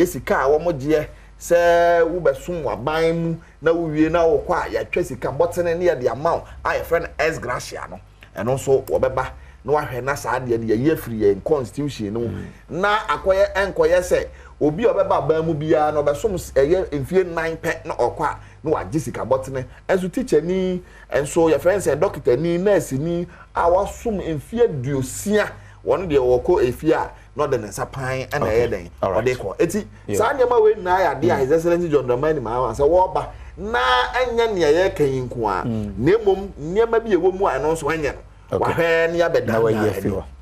Speaker 6: sika a wo moje say wo besom waban mu na wo wie na wo kwa ya twa sika botene ne the amount I friend S Gracia no and also wo beba no ahwe na saade ne ye free en constitution no na akoye enkoye se obi obeba ba mu bia no besom enfie 9 pe na okwa no agisika botene enso teacher ni enso your friends and doctor ni nurse ni awasum enfie duosia won de woko efia no de nsa pan na ye den ode ko eti saade ma we na ya de His Excellency John Dramani Mahama say wo ba na anya ne ye kan yinku a nemom niema bi ewo mu a no so anya
Speaker 1: Okay.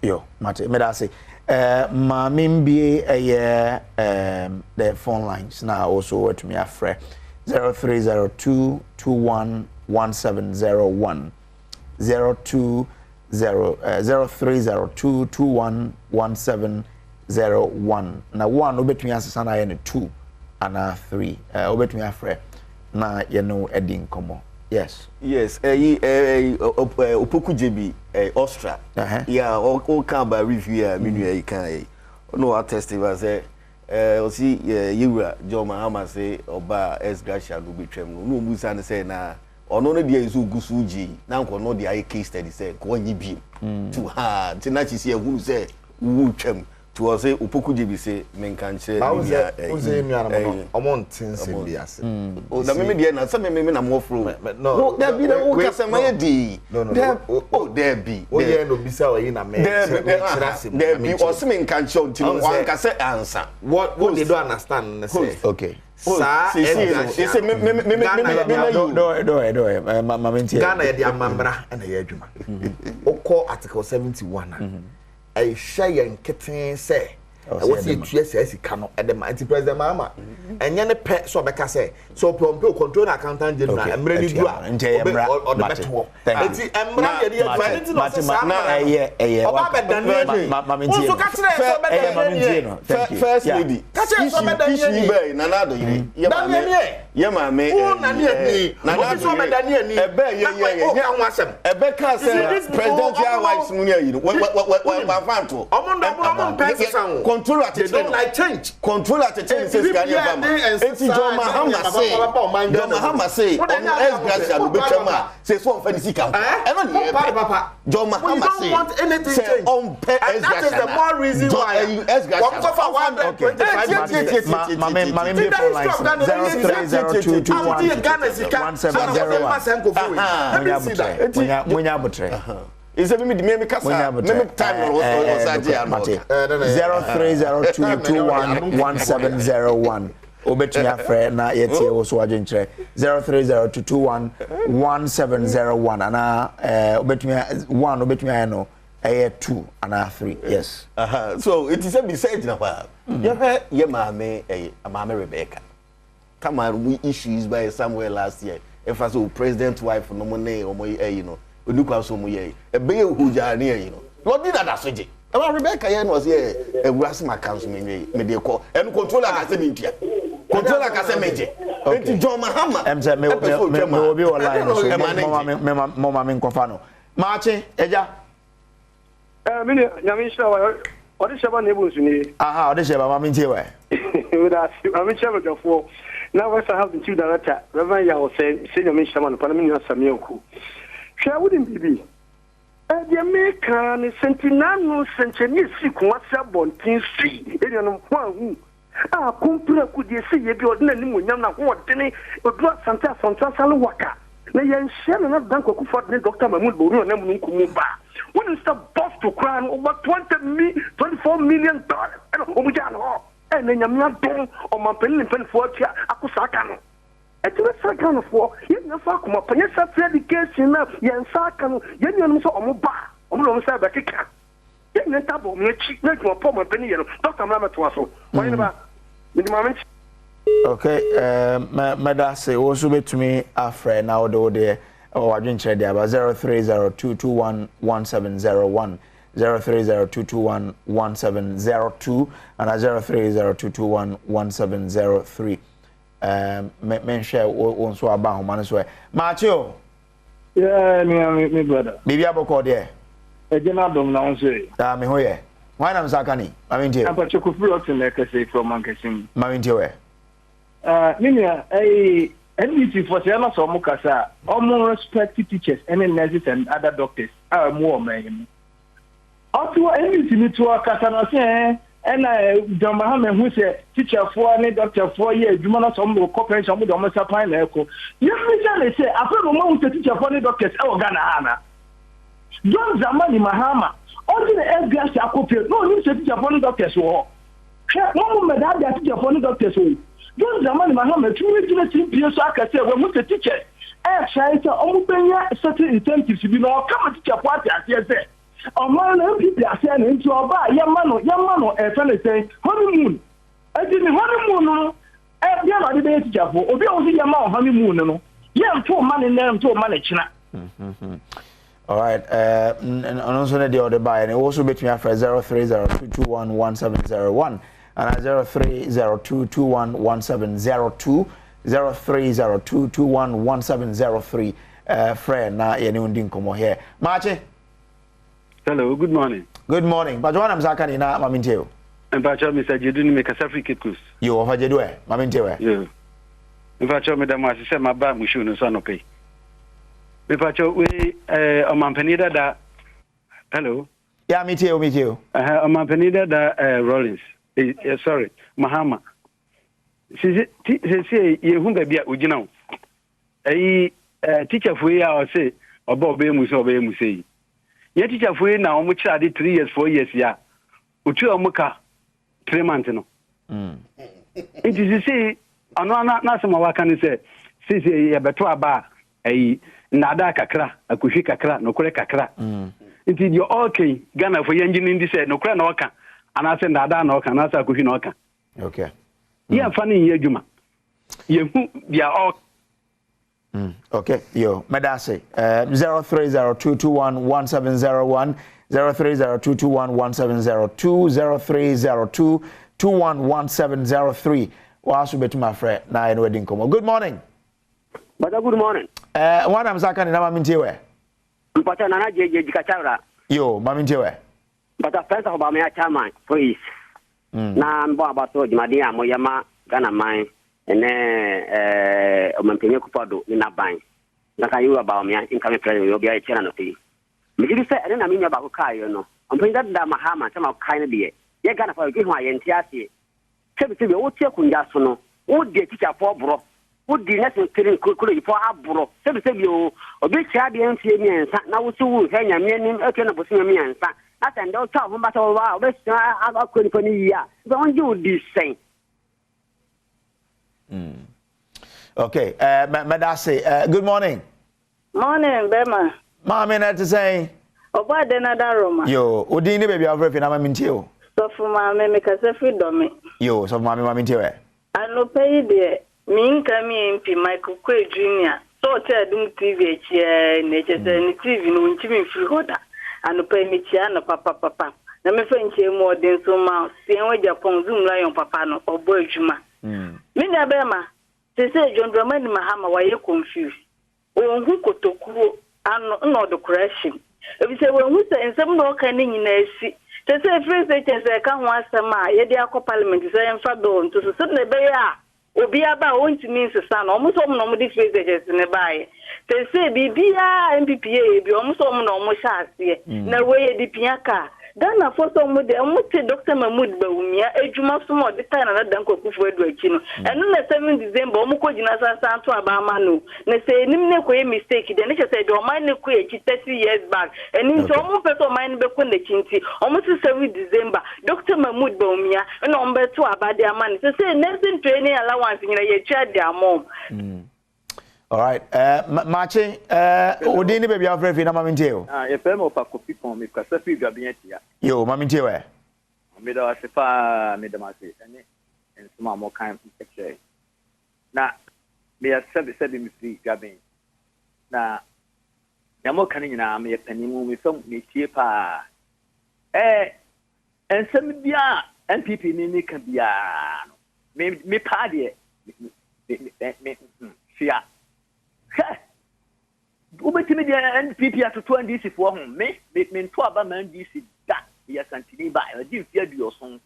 Speaker 1: Yo, Mate, me da say, ma mimbi the phone lines now also to me a free 0302211701 0302211701. Now one obetumi asesa na ye 2 and 3 obetumi a free na ye no edin komo. Yes.
Speaker 5: Opoku JB Austria. Yeah, all can by review minu kan no attestive say osi yewura John Mahama say oba S Gracia go betwem no musa ne say na ono no dia isu gusuji na nko no dia case study say ko nyi bi to ha tina chi say ehunu say wu twem to was say Opoku JB say men kan say
Speaker 6: ya oze mi ana no omontin se biase
Speaker 5: o da me dia na say me na mo fro no da bi na o ka say my di
Speaker 6: no
Speaker 5: there be
Speaker 6: o ye no bisa o yi na me
Speaker 5: there be o say men kan show ti no wan ka say answer
Speaker 6: what they don't understand say
Speaker 1: okay
Speaker 5: sa me
Speaker 6: Ghana ye di amambra na ye adwuma okọ article 71 I share and kitten say. I was here to yes, cannot at the mighty President Mama. And yan a pet so I say. So, Pompeo control accountant general and ready to and or the metro. Thank you. And
Speaker 5: first lady. Control at the don't like change. Control at the change says John Mahama say on S Gracia will be chairman says one fancy count. John Mahama say want anything change on S Gracia. That is the more reason why S Gracia for 125 is a me kasa me time was
Speaker 1: 0302211701 obetumi afre na yetie wo so adwenkyere 0302211701 ana obetumi ano 2 and 3 yes
Speaker 5: so it is a message na pa ye maame Rebecca come on, we issues by somewhere last year. If I saw president wife no money or my you know, we do cause some ye. A bear who near you know. What did that say? About Rebecca Yan was here, a was my council may call and control like I said in here. Control like I said major. Okay. John Mahama. I'm saying, will be online. Mamma Mincofano. Marche, Eja.
Speaker 7: Yamisha, what is your neighbors in here?
Speaker 1: Aha, this is about Mamma
Speaker 7: With us, I'm in charge of 4. Now, I have the 2 director, Reverend Yao say, Senior Mishaman, Panamina Samioku. Shall wouldn't be. The American Sentinel Century Sequasa Bontin Street, one. Ah, Kumpura could you see your name when you're not what or drug Santa Santa Waka. Now, you're sharing a bank of Dr. Mahmoud Buru and Kumumba. When is the boss to crown over $24 million? And then you're not done on my penny pen for Akusakano. At the second for you never come up and yes, education now, Yansakano, Yan so on Moba, on Batika. Yan table, make my poor penny, Dr. Mamatuaso. Whatever.
Speaker 1: Okay, Madase also be to me afre now do there or I didn't share there about 0302211701 0302211702 and 0302211703 men share on so about man so Macho
Speaker 8: yeah me brother
Speaker 1: bibi aboko there
Speaker 8: e je na dom na onse
Speaker 1: ta me hoye why na msakani mamintie
Speaker 8: apa chekufu lot na kase from mankesim
Speaker 1: mamintie we
Speaker 8: Minia, NBC for Siena Somukasa, almost respect teachers and nurses and other doctors are more men. Also, NBC to a Casana and John Mahaman, who said, teacher for any doctor 4 years, you must some cooperation with almost a pine echo. You may say, I feel a moment to teacher for any doctors, oh, Ghana. John Zamani Mahama, only the air gas are copied, no need to teacher for any doctors. No moment that they are teacher for any doctors. Don't Zamani Mahama, 2 weeks in Pierce, I can say, when we teach it. Actually, certain incentives to be more come to teach a party as you say. On my people are saying into a bar, young man, and fellow say, honeymoon. I didn't honeymoon. Yeah, I didn't teach for, or be only your mouth honeymoon. No, yeah, 2 money name to manage.
Speaker 1: All right, and also the other buy, and also between after 0302211701. And 0302211702 0302211703 friend na ye ne undin komo here Mache.
Speaker 7: Hello, good morning.
Speaker 1: Good morning. But one am zakani na maminteo.
Speaker 7: Mpacho Mr. Jedu ni make African coast.
Speaker 1: Yo ofa Jedu e maminteo e.
Speaker 7: Yo. Mpacho me da ma se ma ba mu shu no so no pay. Mpacho we omampanida da. Hello.
Speaker 1: Yeah, miteo.
Speaker 7: Omampanida da Rollins. Sorry, Mahama. Say you who be a ujinao. Teacher for you, I say, about Bemus say. Yet, teacher for you now, which I did 3 years, 4 years, yeah. Utu Amuka, 3 months. It is to say, I'm not some what can say, say, a betua bar, a nada kakra, a kushi kakra, no kore kakra. It is your okay, Ghana for engine in this, no cran oka. And I said that no can answer Kushinoka.
Speaker 1: Okay.
Speaker 7: Yeah, funny here, Juma. You are all.
Speaker 1: Okay, yo, Medase 0302211701 0302211702 0302211703. Wasu betu my friend na eno wedding komo. Good morning.
Speaker 9: Bada good morning.
Speaker 1: Wana mzaka ni na mamintiwe.
Speaker 9: Mpata nana jeje jikachara.
Speaker 1: Yo, mamintiwe.
Speaker 9: Bata pesa kwa mea chama please. Na mbo abaso jimadia moyama gana mai ene omampenye kupado ni naban. Naka yu aba mea income president yo bia chera no ti. Migiri se ene na minya ba ko kai no. Ompenye da Mahama chama kai na biye. Ye gana fa yo hwa ye ntiase. Sebi wo tie kunja so no. Wo de teacher for bro. Wo di na so tirin kuro yi for abro. Sebi o obi chia de ntie miensa na wo ti wo hanya mianim eke na bosu miensa. I said, don't talk about all wow. I couldn't put here. Don't do this thing.
Speaker 1: Okay, Madase, good morning.
Speaker 10: Morning, Bema.
Speaker 1: Mama, to say.
Speaker 10: Oh, what then another room?
Speaker 1: Yo, Udini baby, I'm very
Speaker 10: So for my make us a freedom.
Speaker 1: Yo, so mammy, too.
Speaker 10: I no pay the Minka me MP Michael Quay Jr. So Adom TV nature TV no ntimi free order. And pay me chiano papa. Na me fenche more than so mouse. See when Japan Zoom lion papa no or boy Juma. Me na bema. They say John Dramani Mahama why you confused. Oh who kotoku and no the correction. If you say when we say some no can in see. They say free agents can want some yedi akọ parliament say emfa don to so na be ya. Obi aba won't mean to stand almost all no the free agents in the buy. They say bibia MPPA be almost all no mo sha ase. Na we di piaka. Dana for some with the Dr. Mahmoud Bawumia, Ejuma Sumo, the time and Danko Kufu Edwachino. And on the 7th December, Muko Jinasa Santo Abamano. They say, Nimne mistake, then they said, your mind 30 years back. And in some person mind Bekun the Chinti, almost 7th December, Dr. Mahmoud Bawumia, and on Beto Abadia man. They say, nursing training allowance in a child, their mom.
Speaker 1: All right. Marching, Odini baby of Refi na maminteo.
Speaker 11: A firm of a copy for me because I feel Gabinetia.
Speaker 1: Yo, maminteo.
Speaker 11: Middle as a far midamasi and some more kind of picture. Now, me are 7 free Gabin. Now, Yamo Canina, me a penny movie from me cheaper. And some bia and people me can be me party. Fear. Ubetimi de NPP atoto NDC fo ho me to aba man NDC da ya santini ba e di fia duoson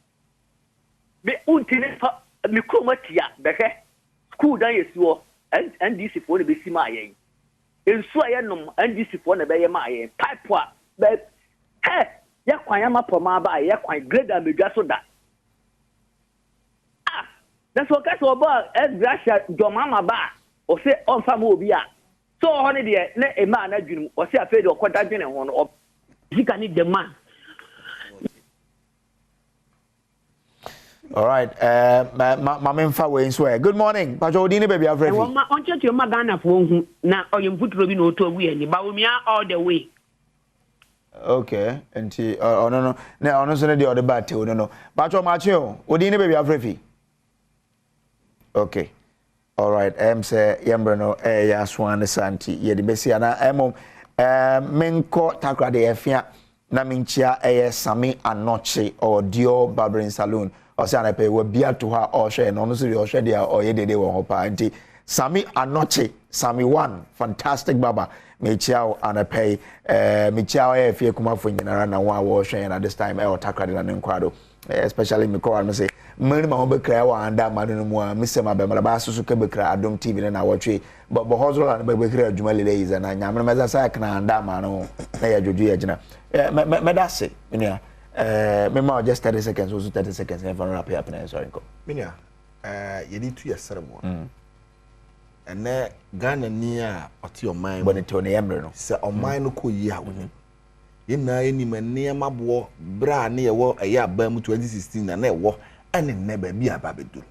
Speaker 11: me untini fa me kromatia beke school dan yesuo NDC fo ne besi ma yen ensu aye nom NDC fo ne be ye ma yen pipe a be ya kwan ya mapoma ba ya kwan grade amedwa so da that's what guys about Russia domama ba o se on famo obi a so honey de na e ma na dwunu o se afedi o kwada dwene ho no zika ni the man.
Speaker 1: All right, Mamemfa we swear. Good morning. Pajo Odini baby of Refi.
Speaker 12: Ma on chat your magana for hu na oyemputro bi no to wi ni Bawumia all the way.
Speaker 1: Okay, enti no na ono so ne de odeba te no. Pajo Machio, Odini baby of Refi. Okay. All right, say yembre no ya swan santi ye de besi ana menko takra de efia na minchia Sami Nnawotwe audio barbering saloon o se ana pe we bia to ha o hwe no no so de o hwe de o ye de wo ho pa nti Sami Nnawotwe Sami 1 fantastic baba mechiao ana pe mechiao efia kuma fo nyinara na wa wo hwe na this time takra de na nkwado especially me call me say many ma be kra wa anda ma no mu a misema be mara ba susu ka be kra Adom TV na Nnawotwe but hozo na be kra adwuma lele iza na nyamna meza sa kana anda ma no na ya joju ya gina me dase menia me ma just 30 seconds so 30 seconds e fa no rap happen sorry ko
Speaker 6: menia ye need to yesere mo ene Ghana ni a oti oman
Speaker 1: but to ne yemre no
Speaker 6: se oman no ko yi a woni yena eni mane mabo bra na ye wo eya ba mu 2016 na ye wo ene ne ba bi aba beduru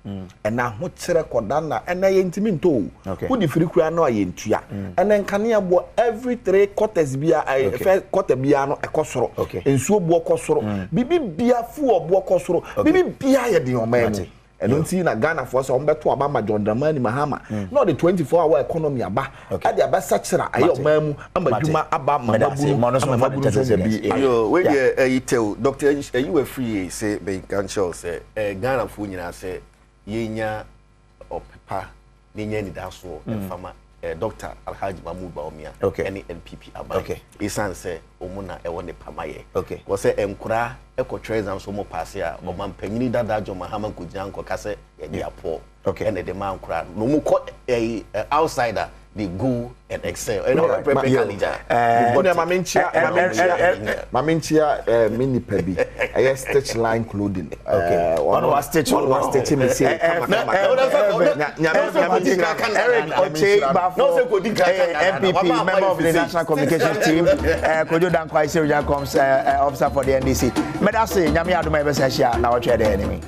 Speaker 6: ena ho kire koda na ena ye ntimi nto wo di firi kura na ye ntua ena nkane abo every 3 quarters bia first quarter bia no ekosoro ensuo bo ekosoro bibi bia fu obo ekosoro bibi bia ye de oman eno nti na Ghana for so ombeto aba ma John Dramani Mahama no the 24-hour economy aba ade aba sachira aye oman mu amaduma aba mababuru so bi
Speaker 5: yo we dey tell Dr. You were free say be can show say Ghana fu nyina say yenya opepa yenya ni daso fama Dr. Alhaji Mahmoud Bawumia any NPP aba isan say omuna e won the pamaye wo say enkura ekotweza so mo pass ya omampanyini dada jo Mahama kujanko kase ye dia po and the man kura no mo ko outsider they go and excel and
Speaker 6: mamenchia mini pebi I stitch line clothing
Speaker 1: one was stitch me say MPP member of the National Communications Team Kojo Dankwai Sir comes officer for the NDC medase nyame adoma e be se hia Nnawotwe de enemy